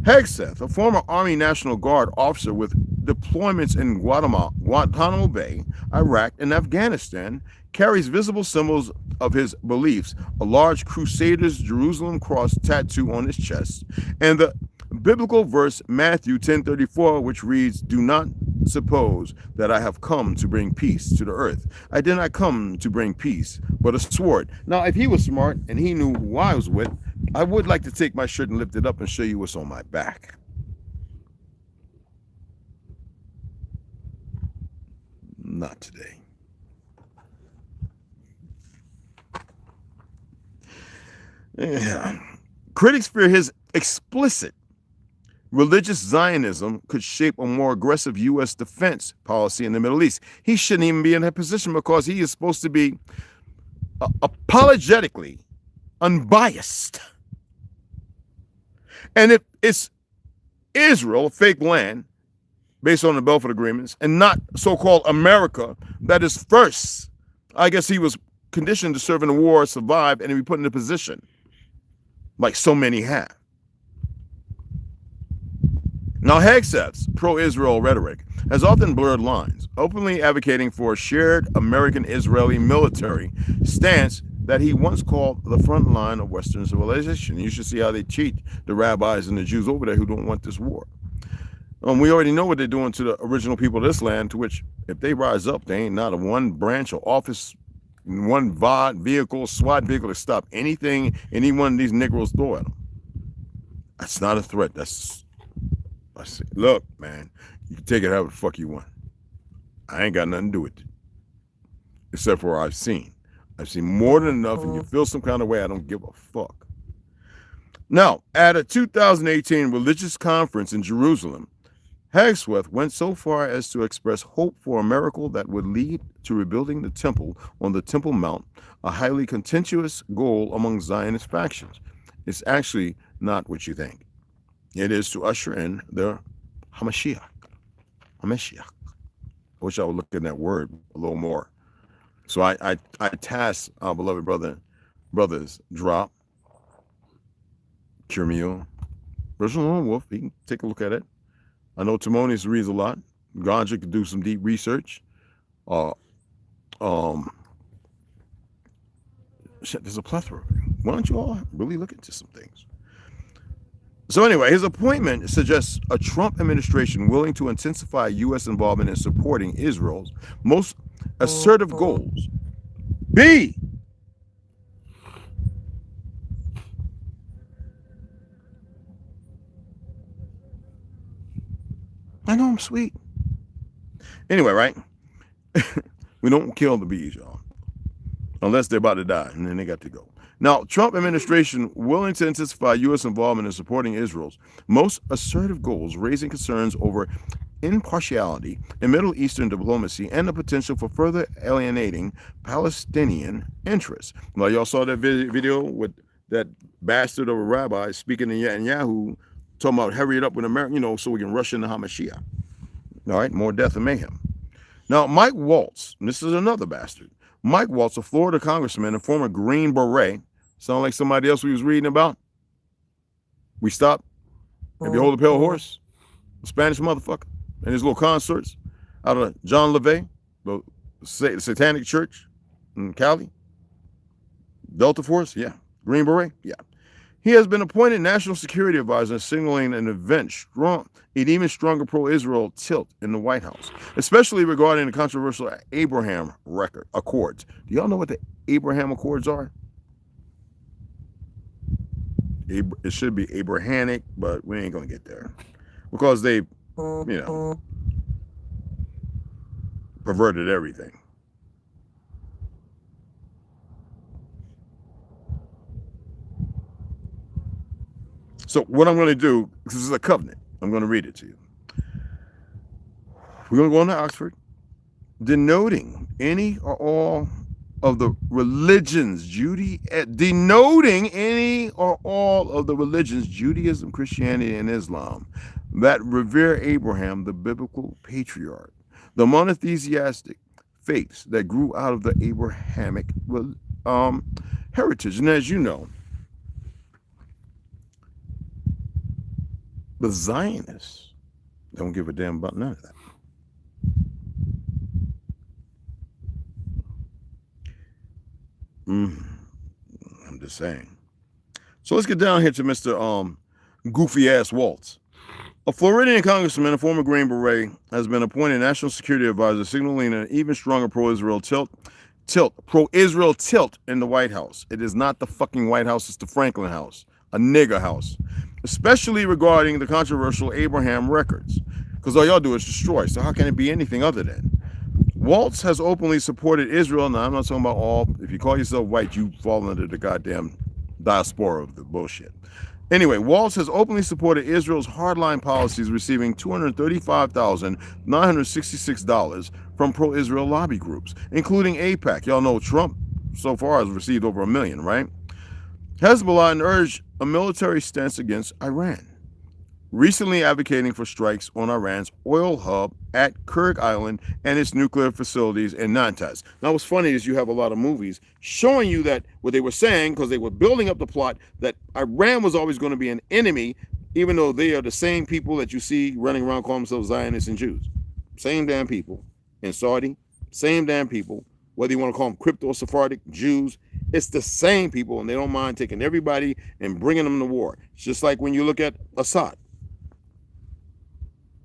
E: Hegseth, a former Army National Guard officer with deployments in Guantanamo Bay, Iraq, and Afghanistan, carries visible symbols of his beliefs, a large Crusaders Jerusalem cross tattoo on his chest, and the biblical verse Matthew 10:34, which reads, "Do not suppose that I have come to bring peace to the earth. I did not come to bring peace, but a sword." Now, if he was smart and he knew who I was with, I would like to take my shirt and lift it up and show you what's on my back. Not today. Yeah. Critics fear his explicit religious Zionism could shape a more aggressive U.S. defense policy in the Middle East. He shouldn't even be in that position because he is supposed to be apologetically unbiased. And if it's Israel, a fake land, based on the Belfort agreements, and not so-called America, that is first, I guess he was conditioned to serve in the war, survive, and be put in a position, like so many have. Now, Hegseth's pro-Israel rhetoric has often blurred lines, openly advocating for a shared American-Israeli military stance that he once called the front line of Western civilization. You should see how they cheat the rabbis and the Jews over there who don't want this war. We already know what they're doing to the original people of this land, to which, if they rise up, they ain't not a one branch or office, one VOD vehicle, SWAT vehicle to stop anything any one of these Negroes throw at them. That's not a threat. I say, look, man, you can take it however the fuck you want. I ain't got nothing to do with it. Except for I've seen more than enough, and you feel some kind of way, I don't give a fuck. Now, at a 2018 religious conference in Jerusalem, Hegseth went so far as to express hope for a miracle that would lead to rebuilding the temple on the Temple Mount, a highly contentious goal among Zionist factions. It's actually not what you think. It is to usher in the Hamashiach. I wish I would look at that word a little more. So I task our beloved brothers, Drop, Curmio, Brother Lonewolf, he can take a look at it. I know Timonis reads a lot. Ganja could do some deep research. Shit, there's a plethora of them. Why don't you all really look into some things? So anyway, his appointment suggests a Trump administration willing to intensify U.S. involvement in supporting Israel's most assertive goals. B. I know I'm sweet. Anyway, right? We don't kill the bees, y'all. Unless they're about to die, and then they got to go. Now, Trump administration willing to intensify U.S. involvement in supporting Israel's most assertive goals, raising concerns over impartiality in Middle Eastern diplomacy and the potential for further alienating Palestinian interests. Now, y'all saw that video with that bastard of a rabbi speaking in Netanyahu, talking about hurry it up with America, so we can rush into Hamashiach. All right, more death and mayhem. Now, Mike Waltz, and this is another bastard. Mike Waltz, a Florida congressman and former Green Beret, sound like somebody else we was reading about? We stop and behold a pale horse, a Spanish motherfucker, and his little consorts out of John LeVay, the Satanic Church in Cali, Delta Force, yeah, Green Beret, yeah. He has been appointed National Security Advisor, signaling an even stronger pro-Israel tilt in the White House, especially regarding the controversial Abraham Accords. Do y'all know what the Abraham Accords are? It should be Abrahamic, but we ain't gonna get there because they, perverted everything. So what I'm going to do, this is a covenant. I'm going to read it to you. We're going to go into Oxford, denoting any or all of the religions, denoting any or all of the religions, Judaism, Christianity, and Islam, that revere Abraham, the biblical patriarch, the monotheistic faiths that grew out of the Abrahamic heritage. And as you know, the Zionists don't give a damn about none of that. I'm just saying. So let's get down here to Mr. Goofy Ass Waltz. A Floridian congressman, a former Green Beret, has been appointed National Security Advisor, signaling an even stronger pro-Israel tilt in the White House. It is not the fucking White House, it's the Franklin House, a nigger house, especially regarding the controversial Abraham records, because all y'all do is destroy. So how can it be anything other than? Waltz has openly supported Israel. Now, I'm not talking about all. If you call yourself white, you fall under the goddamn diaspora of the bullshit. Anyway, Waltz has openly supported Israel's hardline policies, receiving $235,966 from pro-Israel lobby groups, including AIPAC. Y'all know Trump so far has received over $1 million, right? Hezbollah and urged a military stance against Iran, recently advocating for strikes on Iran's oil hub at Kurg Island and its nuclear facilities in Natanz. Now, what's funny is you have a lot of movies showing you that what they were saying, because they were building up the plot, that Iran was always going to be an enemy, even though they are the same people that you see running around calling themselves Zionists and Jews. Same damn people in Saudi, same damn people, whether you want to call them crypto-Sephardic Jews, it's the same people, and they don't mind taking everybody and bringing them to war. It's just like when you look at Assad.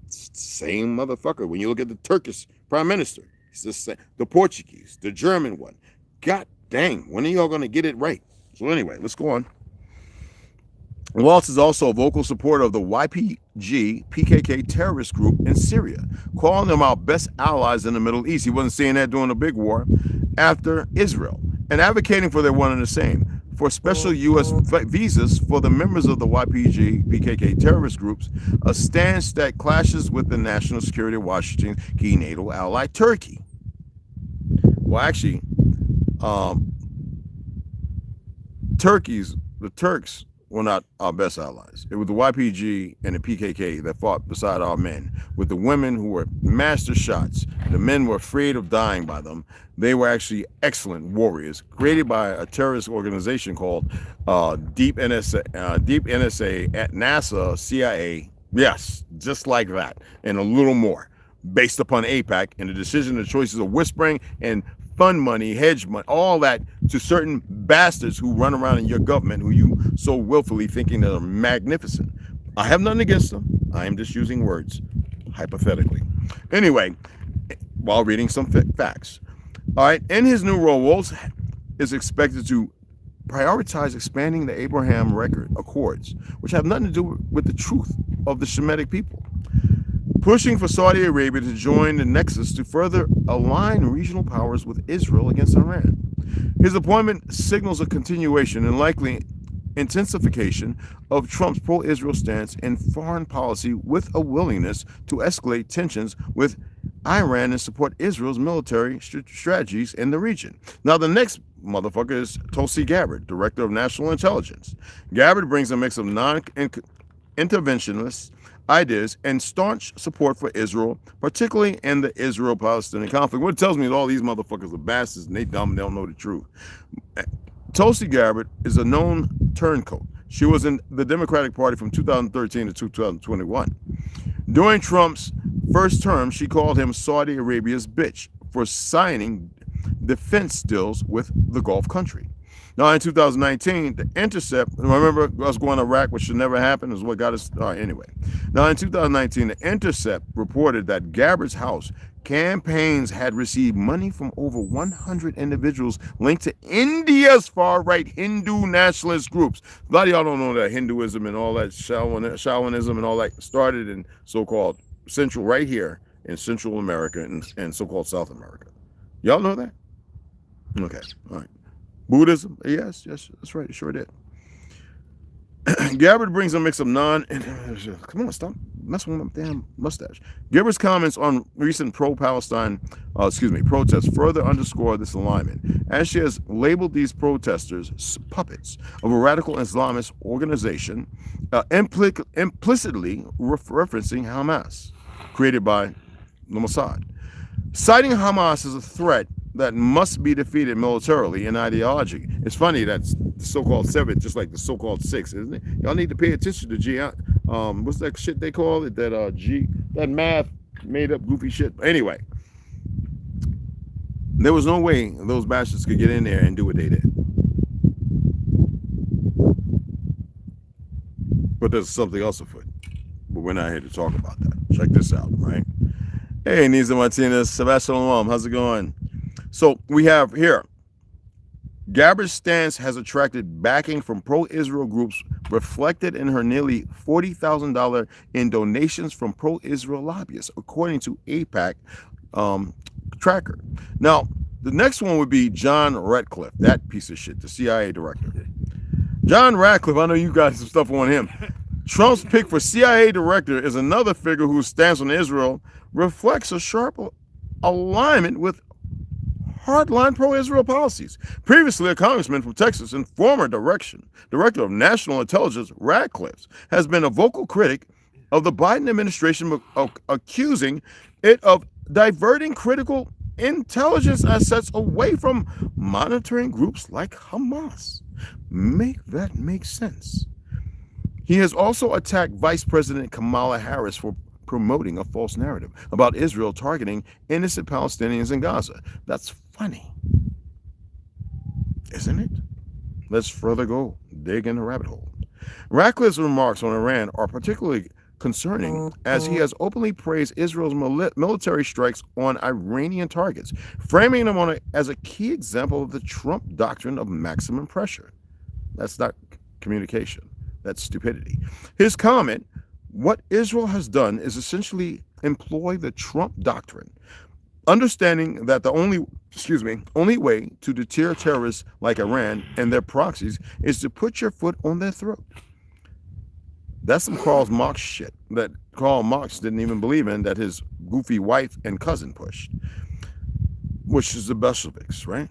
E: Same motherfucker. When you look at the Turkish prime minister, it's the same. The Portuguese, the German one. God dang, when are y'all going to get it right? So anyway, let's go on. Waltz is also a vocal supporter of the YPG PKK terrorist group in Syria, calling them our best allies in the Middle East. He wasn't saying that during the big war after Israel, and advocating for their one and the same, for special U.S. visas for the members of the YPG PKK terrorist groups, a stance that clashes with the national security of Washington's key NATO ally, Turkey. Well, actually, the Turks were not our best allies. It was the YPG and the PKK that fought beside our men, with the women who were master shots. The men were afraid of dying by them. They were actually excellent warriors, created by a terrorist organization called Deep NSA at NASA, CIA. Yes, just like that, and a little more, based upon AIPAC and the decision and choices of whispering and fund money, hedge money, all that to certain bastards who run around in your government, who you so willfully thinking that are magnificent. I have nothing against them. I am just using words, hypothetically. Anyway, while reading some facts. All right, in his new role, Waltz is expected to prioritize expanding the Abraham Accords, which have nothing to do with the truth of the Shemitic people, pushing for Saudi Arabia to join the nexus to further align regional powers with Israel against Iran. His appointment signals a continuation and likely intensification of Trump's pro-Israel stance in foreign policy, with a willingness to escalate tensions with Iran and support Israel's military strategies in the region. Now, the next motherfucker is Tulsi Gabbard, Director of National Intelligence. Gabbard brings a mix of non-interventionist ideas and staunch support for Israel, particularly in the Israel-Palestinian conflict. What it tells me is all these motherfuckers are bastards and they dumb, they don't know the truth. Tulsi Gabbard is a known turncoat. She was in the Democratic Party from 2013 to 2021. During Trump's first term, she called him Saudi Arabia's bitch for signing defense deals with the Gulf country. Now, in 2019, The Intercept, remember us going to Iraq, which should never happen, is what got us, anyway. Now, in 2019, The Intercept reported that Gabbard's house campaigns had received money from over 100 individuals linked to India's far-right Hindu nationalist groups. A lot of y'all don't know that Hinduism and all that Shaiwanism and all that started in so-called Central, right here in Central America and so-called South America. Y'all know that? Okay, all right. Buddhism? Yes, that's right. It sure did. Gabbard brings a mix of come on, stop mess with my damn mustache. Givers' comments on recent pro-Palestine, protests further underscore this alignment, as she has labeled these protesters puppets of a radical Islamist organization, implicitly referencing Hamas, created by the Mossad. Citing Hamas as a threat that must be defeated militarily and ideology. It's funny that the so-called 7, just like the so-called 6, isn't it? Y'all need to pay attention to G. What's that shit they call it? That math made up goofy shit. Anyway, there was no way those bastards could get in there and do what they did. But there's something else afoot. But we're not here to talk about that. Check this out, right? Hey, Nisa Martinez, Sebastian Lam, how's it going? So we have here, Gabbard's stance has attracted backing from pro-Israel groups, reflected in her nearly $40,000 in donations from pro-Israel lobbyists, according to AIPAC tracker. Now, the next one would be John Ratcliffe, that piece of shit, the CIA director. John Ratcliffe, I know you got some stuff on him. Trump's pick for CIA director is another figure whose stance on Israel reflects a sharp alignment with hardline pro-Israel policies. Previously, a congressman from Texas and former director of national intelligence, Ratcliffe, has been a vocal critic of the Biden administration, accusing it of diverting critical intelligence assets away from monitoring groups like Hamas. Make that make sense. He has also attacked Vice President Kamala Harris for promoting a false narrative about Israel targeting innocent Palestinians in Gaza. That's funny, isn't it? Let's further go, dig in the rabbit hole. Ratcliffe's remarks on Iran are particularly concerning, as he has openly praised Israel's military strikes on Iranian targets, framing them as a key example of the Trump doctrine of maximum pressure. That's not communication. That's stupidity. His comment, what Israel has done is essentially employ the Trump doctrine, understanding that the only way to deter terrorists like Iran and their proxies is to put your foot on their throat. That's some Karl Marx shit that Karl Marx didn't even believe in, that his goofy wife and cousin pushed, which is the Bolsheviks, right?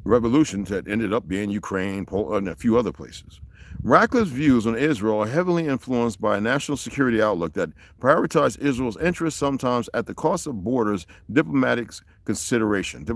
E: Revolutions that ended up being Ukraine, Poland, and a few other places. Ratcliffe's views on Israel are heavily influenced by a national security outlook that prioritizes Israel's interests, sometimes at the cost of borders, diplomatic consideration.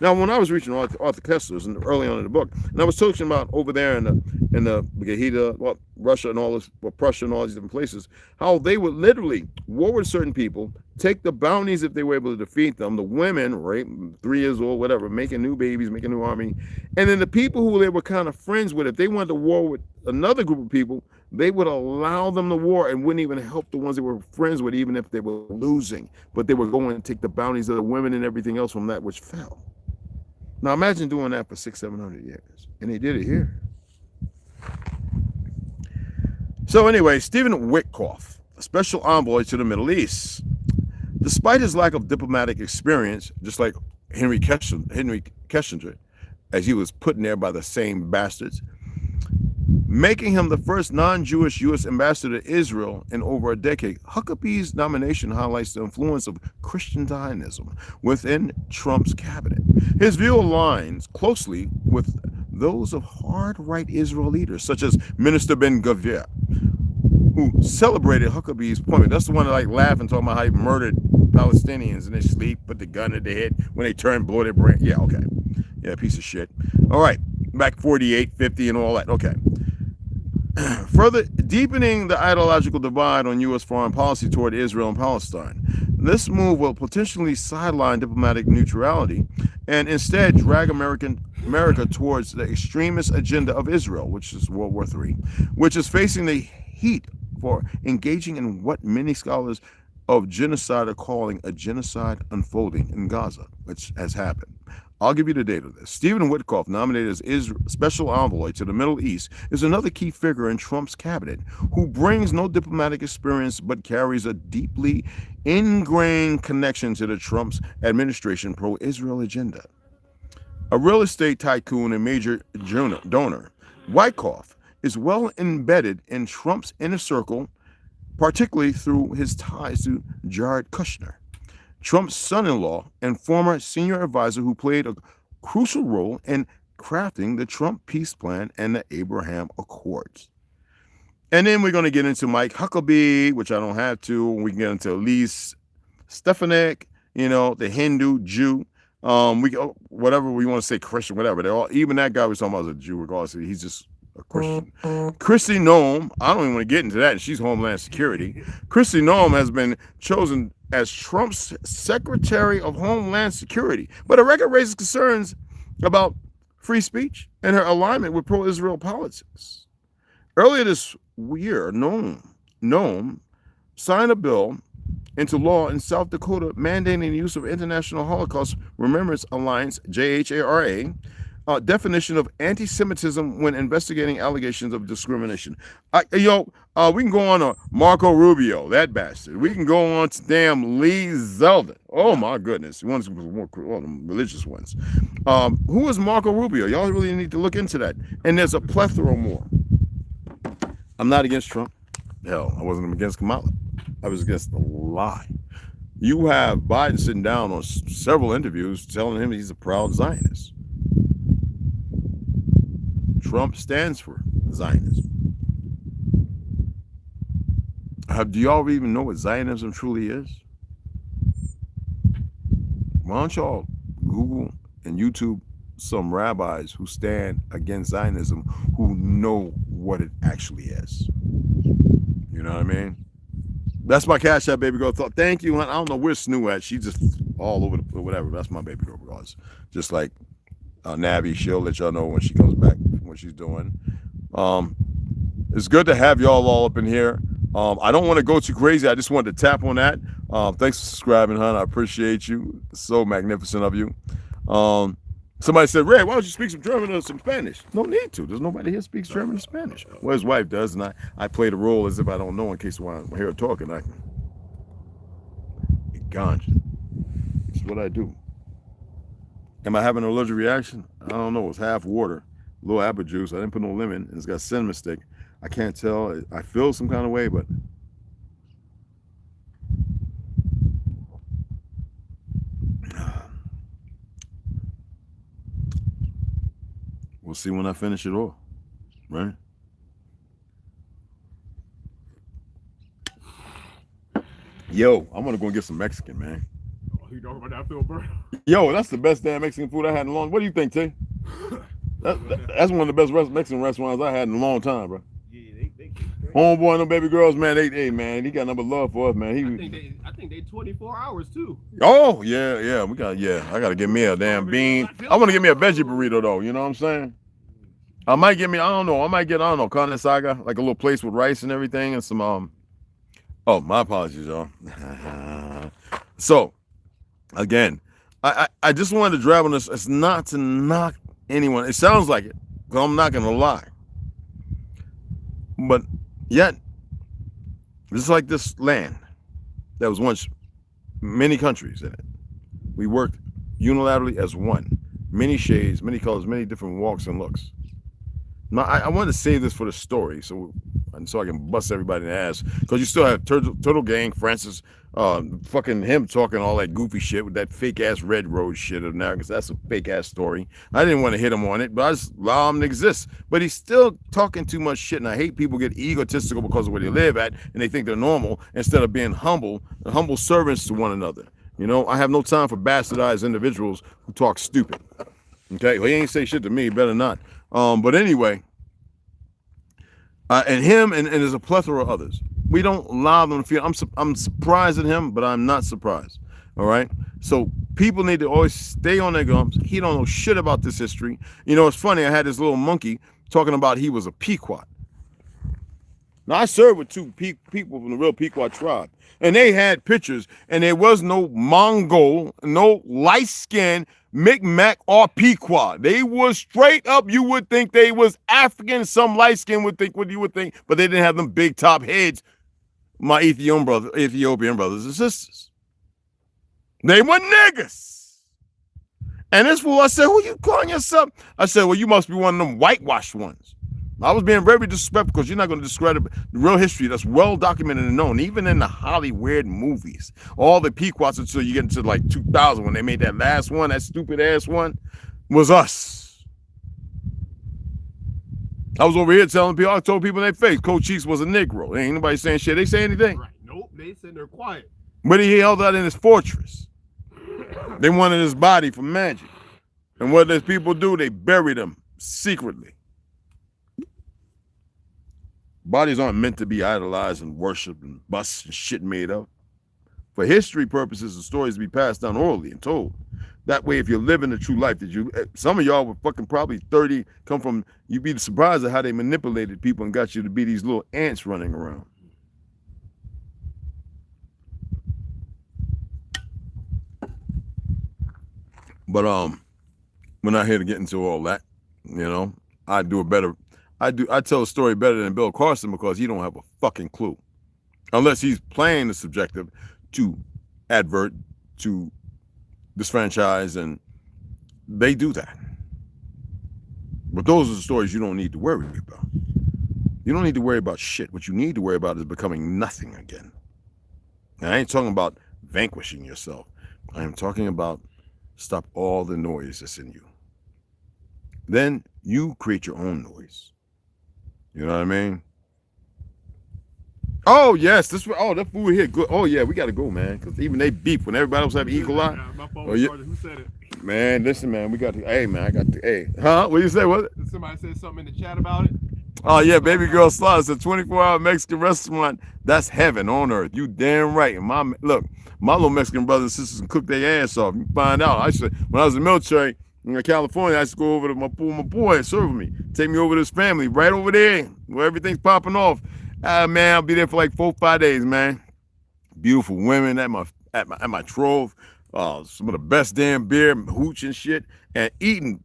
E: Now, when I was reading Arthur Kessler's early on in the book, and I was talking about over there in the Gahida, Russia and all this, Prussia and all these different places, how they would literally war with certain people, take the bounties if they were able to defeat them, the women, right, 3 years old, whatever, making new babies, making a new army, and then the people who they were kind of friends with, if they went to war with another group of people, they would allow them to war and wouldn't even help the ones they were friends with, even if they were losing, but they were going to take the bounties of the women and everything else from that which fell. Now imagine doing that for 600-700 years, and they did it here. So anyway, Stephen Witkoff, a special envoy to the Middle East, despite his lack of diplomatic experience, just like Henry Kissinger, as he was put in there by the same bastards, making him the first non-Jewish U.S. ambassador to Israel in over a decade, Huckabee's nomination highlights the influence of Christian Zionism within Trump's cabinet. His view aligns closely with those of hard-right Israel leaders, such as Minister Ben-Gvir, who celebrated Huckabee's appointment. That's the one that laughing, talking about how he murdered Palestinians in their sleep, put the gun at their head when they turned, blow their brain. Yeah, okay. Yeah, piece of shit. All right, back 48, 50 and all that. Okay. Further deepening the ideological divide on U.S. foreign policy toward Israel and Palestine. This move will potentially sideline diplomatic neutrality and instead drag America towards the extremist agenda of Israel, which is World War III, which is facing the heat for engaging in what many scholars of genocide are calling a genocide unfolding in Gaza, which has happened. I'll give you the date of this. Stephen Witkoff, nominated as Israel special envoy to the Middle East, is another key figure in Trump's cabinet who brings no diplomatic experience but carries a deeply ingrained connection to the Trump's administration pro-Israel agenda. A real estate tycoon and major donor, Witkoff is well embedded in Trump's inner circle, particularly through his ties to Jared Kushner, Trump's son-in-law and former senior advisor who played a crucial role in crafting the Trump peace plan and the Abraham Accords. And then we're going to get into Mike Huckabee, which I don't have to. We can get into Elise Stefanik, you know, the Hindu Jew. Whatever we want to say, Christian, whatever. They're all, even that guy was talking about as a Jew, regardless. He's just a Christian. Kristi Noem, I don't even want to get into that. She's Homeland Security. Kristi Noem has been chosen as Trump's Secretary of Homeland Security, but her record raises concerns about free speech and her alignment with pro-Israel politics. Earlier this year, Noem signed a bill into law in South Dakota mandating the use of International Holocaust Remembrance Alliance, JHARA, definition of anti-Semitism when investigating allegations of discrimination. We can go on to Marco Rubio, that bastard. We can go on to damn Lee Zeldin. Oh my goodness, one of the more religious ones. Who is Marco Rubio? Y'all really need to look into that. And there's a plethora more. I'm not against Trump. Hell, I wasn't against Kamala. I was against the lie. You have Biden sitting down on several interviews telling him he's a proud Zionist. Trump stands for Zionism. Do y'all even know what Zionism truly is? Why don't y'all Google and YouTube some rabbis who stand against Zionism who know what it actually is? You know what I mean? That's my Cashapp baby girl. Thank you. I don't know where Snoo at. She's just all over the whatever. That's my baby girl regardless. Just like Navi, she'll let y'all know when she comes back what she's doing. It's good to have y'all all up in here. I don't want to go too crazy. I just wanted to tap on that. Thanks for subscribing, hon. I appreciate you. It's so magnificent of you. Somebody said, Ray, why don't you speak some German or some Spanish? No need to. There's nobody here speaks German or Spanish. Well, his wife does, and I play the role as if I don't know in case when I'm here talking. I ganja. It's what I do. Am I having an allergic reaction? I don't know. It's half water, a little apple juice. I didn't put no lemon, and it's got cinnamon stick. I can't tell. I feel some kind of way, but we'll see when I finish it all, right? Yo, I'm gonna go and get some Mexican, man.
C: Oh, you talking about that, Phil Burr?
E: Yo, that's the best damn Mexican food I had in a long. What do you think, T? That's one of the best Mexican restaurants I had in a long time, bro.
C: Yeah, they
E: Homeboy and them baby girls, man. Man, he got nothing but love for us, man.
C: I think they 24 hours too.
E: Oh yeah. I gotta get me a damn bean. I want to get me a veggie burrito though. You know what I'm saying? I might get, carne saga, like a little place with rice and everything, and some Oh, my apologies, y'all. So, again, I just wanted to drive on this. It's not to knock anyone. It sounds like it, but I'm not gonna lie. But yet, just like this land, there was once many countries in it. We worked unilaterally as one, many shades, many colors, many different walks and looks. Now, I wanted to say this for the story, so I can bust everybody in the ass, because you still have Turtle Gang, Francis, fucking him talking all that goofy shit with that fake ass Red Road shit of now, because that's a fake ass story. I didn't want to hit him on it, but I just allow him to exist. But he's still talking too much shit, and I hate people get egotistical because of where they live at, and they think they're normal instead of being humble servants to one another. You know, I have no time for bastardized individuals who talk stupid. Okay, well, he ain't say shit to me, better not. But anyway, and him and there's a plethora of others. We don't allow them to feel. I'm surprised at him, but I'm not surprised. All right. So people need to always stay on their gums. He don't know shit about this history. You know, it's funny. I had this little monkey talking about he was a Pequot. Now I served with two people from the real Pequot tribe, and they had pictures, and there was no Mongol, no light skin. Micmac or Pequot. They was straight up, you would think they was African. Some light skin would think what you would think, but they didn't have them big top heads. My Ethiopian brothers and sisters. They were niggas. And this fool, I said, who you calling yourself? I said, well, you must be one of them whitewashed ones. I was being very disrespectful because you're not going to discredit the real history that's well documented and known, even in the Hollywood movies. All the Pequots until you get into like 2000 when they made that last one, that stupid ass one, was us. I was over here telling people, I told people in their face, Coach Cheeks was a Negro. Ain't nobody saying shit. They say anything?
C: Right. Nope. They said they're quiet.
E: But he held out in his fortress. They wanted his body for magic. And what does people do? They buried him secretly. Bodies aren't meant to be idolized and worshipped and busts and shit made up. For history purposes, the stories be passed down orally and told. That way, if you're living the true life, some of y'all were fucking probably 30, come from, you'd be surprised at how they manipulated people and got you to be these little ants running around. But we're not here to get into all that. You know, I tell a story better than Bill Carson because he don't have a fucking clue. Unless he's playing the subjective to advert to this franchise, and they do that. But those are the stories you don't need to worry about. You don't need to worry about shit. What you need to worry about is becoming nothing again. And I ain't talking about vanquishing yourself. I am talking about stop all the noise that's in you. Then you create your own noise. You know what I mean? Oh yes, that food here good. Oh yeah, we gotta go, man. Because even they beef when everybody else have E. coli.
C: My phone
E: Oh, yeah.
C: started. Who said it?
E: Man, listen, man, we got to. Hey, man, I got to. Hey, huh? What you say? What?
C: Somebody said something in the chat about it.
E: Oh yeah, Baby Girl Slaughter, it's a 24-hour Mexican restaurant. That's heaven on earth. You damn right. And my little Mexican brothers and sisters can cook their ass off. You find out. When I was in the military in California, I used to go over to my boy and serve me. Take me over to his family right over there where everything's popping off. Man, I'll be there for like 4 or 5 days, man. Beautiful women at my trove. Some of the best damn beer, hooch and shit, and eating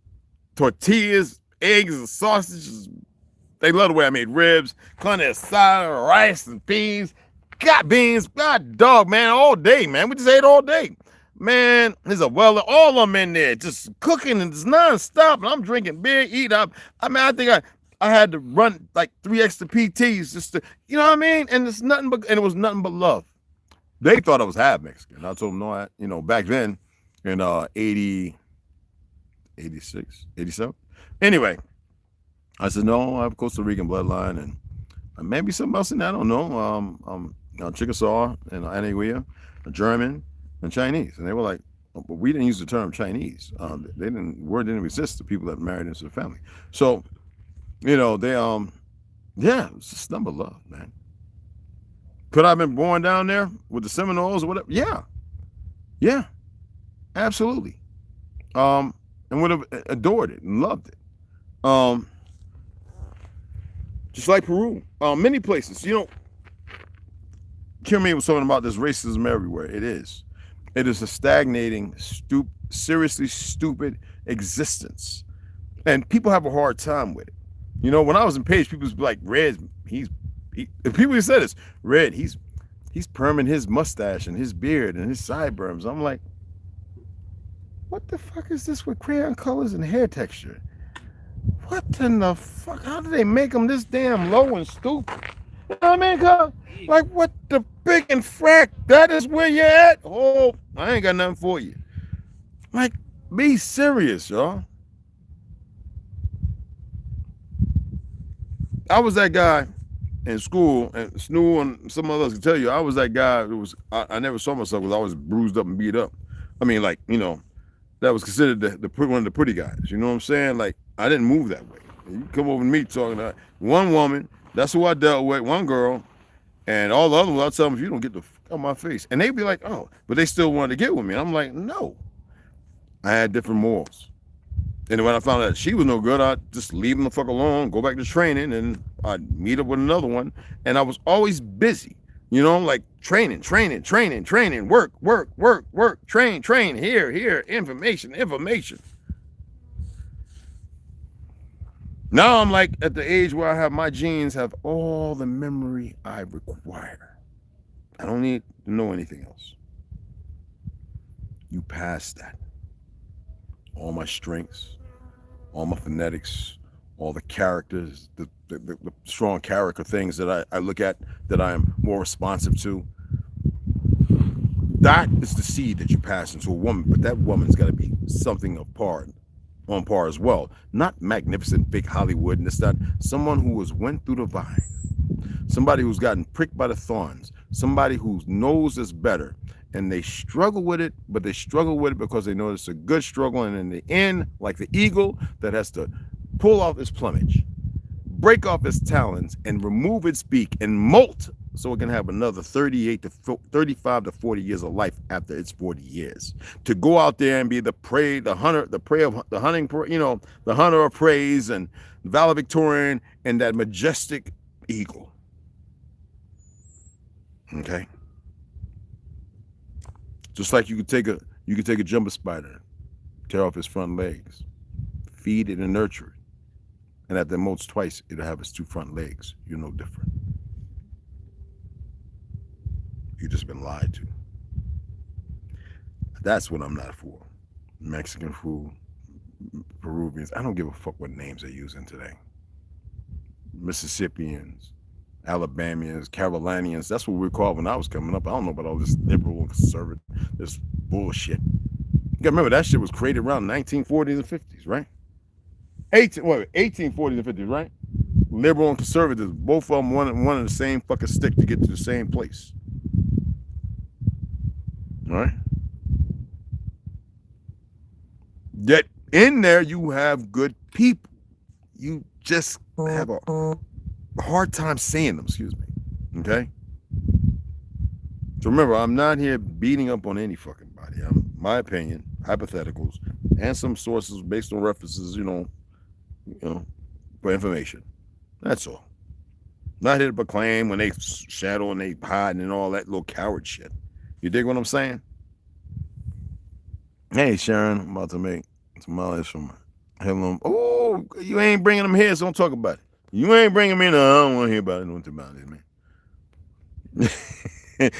E: tortillas, eggs, and sausages. They love the way I made ribs, carne asada, rice and peas, got beans, god dog, man, all day, man. We just ate all day. Man, there's all of them in there, just cooking and just nonstop. And I'm drinking beer, eating up. I think I had to run like 3 extra PTs just to, you know what I mean? And it was nothing but love. They thought I was half Mexican. I told them no, back then in 80, 86, 87. Anyway, I said, no, I have Costa Rican bloodline and maybe something else in there. I don't know. Chickasaw and Aniguilla, German and Chinese. And they were like, but we didn't use the term Chinese. Word didn't exist to people that married into the family. So, they, yeah, it's just number love, man. Could I have been born down there with the Seminoles or whatever? Yeah. Yeah. Absolutely. And would have adored it and loved it. Just like Peru. Many places, kill me with something about this racism everywhere. It is. It is a stagnating, seriously stupid existence. And people have a hard time with it. When I was in Page, people was like, Red, people said this, Red, he's perming his mustache and his beard and his sideburns. I'm like, what the fuck is this with crayon colors and hair texture? What in the fuck? How do they make them this damn low and stupid? You know what I mean, cuz? Like, what the big and frack? That is where you're at? Oh, I ain't got nothing for you. Like, be serious, y'all. I was that guy in school, and Snoo and some others can tell you, I was that guy that was, I never saw myself because I was bruised up and beat up. I mean, like, that was considered one of the pretty guys. You know what I'm saying? Like, I didn't move that way. You come over to me talking about one woman, that's who I dealt with, one girl, and all the other ones, I'll tell them, if you don't get the fuck out my face. And they'd be like, oh, but they still wanted to get with me. And I'm like, no. I had different morals. And when I found out she was no good, I'd just leave them the fuck alone, go back to training, and I'd meet up with another one. And I was always busy, like training, work, train, here, information. Now I'm like at the age where I have my genes have all the memory I require. I don't need to know anything else. You pass that. All my strengths, all my phonetics, all the characters, the strong character things that I look at, that I am more responsive to. That is the seed that you pass into a woman, but that woman's got to be something on par as well. Not magnificent, big Hollywood, and it's not someone who has went through the vine, somebody who's gotten pricked by the thorns, somebody who knows is better, and they struggle with it, but they struggle with it because they know it's a good struggle, and in the end, like the eagle that has to pull off its plumage, break off its talons, and remove its beak and molt so it can have another 35 to 40 years of life after its 40 years, to go out there and be the prey, the hunter, the prey of the hunting, you know, the hunter of praise and valedictorian and that majestic eagle. Okay. Just like you could take a jumbo spider, tear off its front legs, feed it and nurture it, and at the most twice it'll have its two front legs. You're no different. You've just been lied to. That's what I'm not for. Mexican food, Peruvians, I don't give a fuck what names they're using today. Mississippians, Alabamians, Carolinians, that's what we were called when I was coming up. I don't know about all this liberal and conservative, this bullshit. You gotta remember that shit was created around 1940s and 50s, right? 1840s and 50s, right? Liberal and conservative, both of them wanted the same fucking stick to get to the same place. All right. Yet in there you have good people. You just have a hard time saying them, excuse me. Okay? So remember, I'm not here beating up on any fucking body. I'm my opinion, hypotheticals, and some sources based on references, you know, for information. That's all. Not here to proclaim when they shadow and they hide and all that little coward shit. You dig what I'm saying? Hey, Sharon, I'm about to make tamales from Hello. Oh, you ain't bringing them here, so don't talk about it. You ain't bringing me no, I don't want to hear about it. No tamales, man.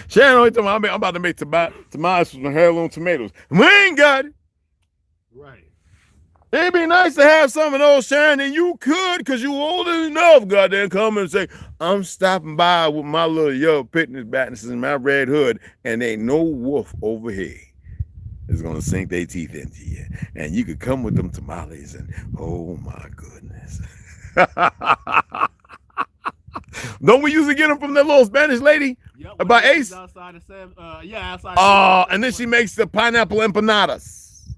E: Sharon, only time I'm about to make tamales from heirloom tomatoes. We ain't got it.
C: Right.
E: It'd be nice to have some of those, Sharon, and you could, because you old enough, goddamn, come and say, I'm stopping by with my little yellow picnic batons and my red hood, and ain't no wolf over here is going to sink their teeth into you. And you could come with them tamales, and oh, my goodness. Don't we usually get them from that little Spanish lady?
C: Yep,
E: about Ace?
C: Outside of Sam, outside.
E: And then she makes the pineapple empanadas.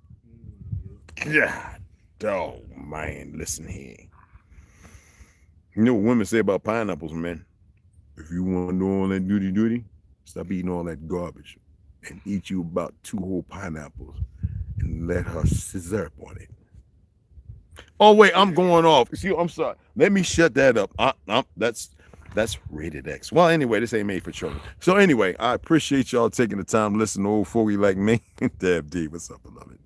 E: God, oh man, listen here. You know what women say about pineapples, man? If you want to do all that duty, stop eating all that garbage and eat you about 2 whole pineapples and let her scissor on it. Oh wait, I'm going off. See, I'm sorry. Let me shut that up. That's rated X. Well, anyway, this ain't made for children. So anyway, I appreciate y'all taking the time to listen to old fogey like me. Dab D, what's up, beloved?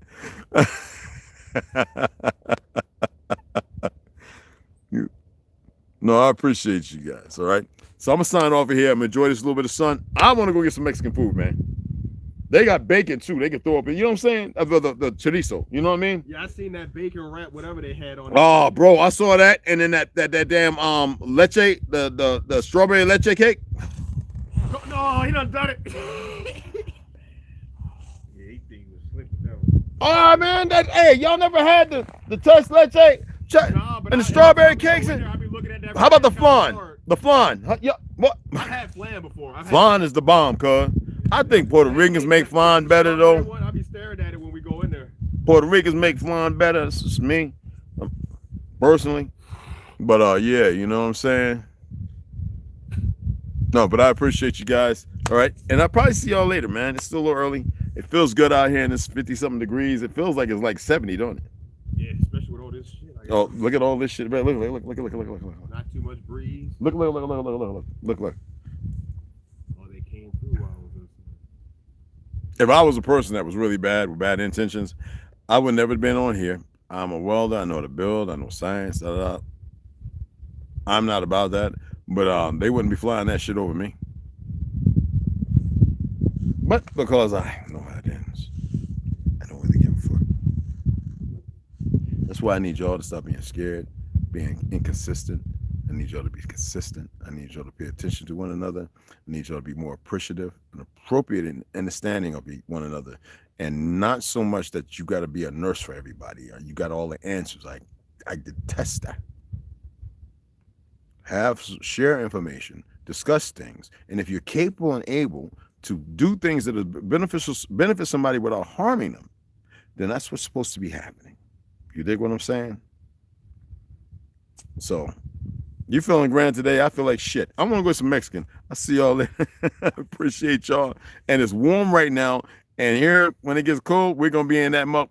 E: No, I appreciate you guys. All right. So I'm gonna sign off of here. I'm gonna enjoy this little bit of sun. I want to go get some Mexican food, man. They got bacon too. They can throw up. You know what I'm saying? The chorizo. You know what I mean?
C: Yeah, I seen that bacon wrap, whatever they had on.
E: Oh, bro, I saw that, and then that damn leche, the strawberry leche cake.
C: No, he done it. Yeah, he think he was slipping down.
E: Oh man, hey, y'all never had the touch leche and the strawberry cakes? How about the flan? The flan? Yeah, what?
C: I had flan before.
E: Flan is the bomb, cuz. I think Puerto Ricans make flan better though.
C: I'll be staring at it when we go in there.
E: Puerto Ricans make flan better. It's just me, personally. But yeah, you know what I'm saying? No, but I appreciate you guys. All right. And I'll probably see y'all later, man. It's still a little early. It feels good out here and it's 50-something degrees. It feels like it's like 70, don't it?
C: Yeah, especially with all this shit.
E: Oh, look at all this shit. Look.
C: Not too much breeze.
E: Look.
C: Oh, they came through while I was listening.
E: If I was a person that was really bad with bad intentions, I would never have been on here. I'm a welder. I know how to build. I know science. I'm not about that. But they wouldn't be flying that shit over me. But because I know how it ends, I don't really give a fuck. That's why I need y'all to stop being scared being inconsistent. I need y'all to be consistent. I need y'all to pay attention to one another. I need y'all to be more appreciative and appropriate in understanding of one another, and not so much that you got to be a nurse for everybody or you got all the answers. I detest that. Share information, discuss things, and if you're capable and able to do things that are benefit somebody without harming them, then that's what's supposed to be happening. You dig what I'm saying? So, you feeling grand today? I feel like shit. I'm gonna go some Mexican. I see y'all later. Appreciate y'all. And it's warm right now. And here, when it gets cold, we're gonna be in that mug.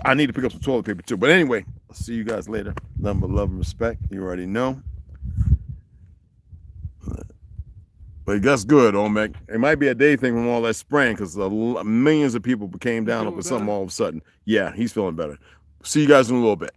E: I need to pick up some toilet paper too. But anyway, I'll see you guys later. Number, love, and respect. You already know. But that's good, Olmec. It might be a day thing from all that spraying because millions of people came down over something all of a sudden. Yeah, he's feeling better. See you guys in a little bit.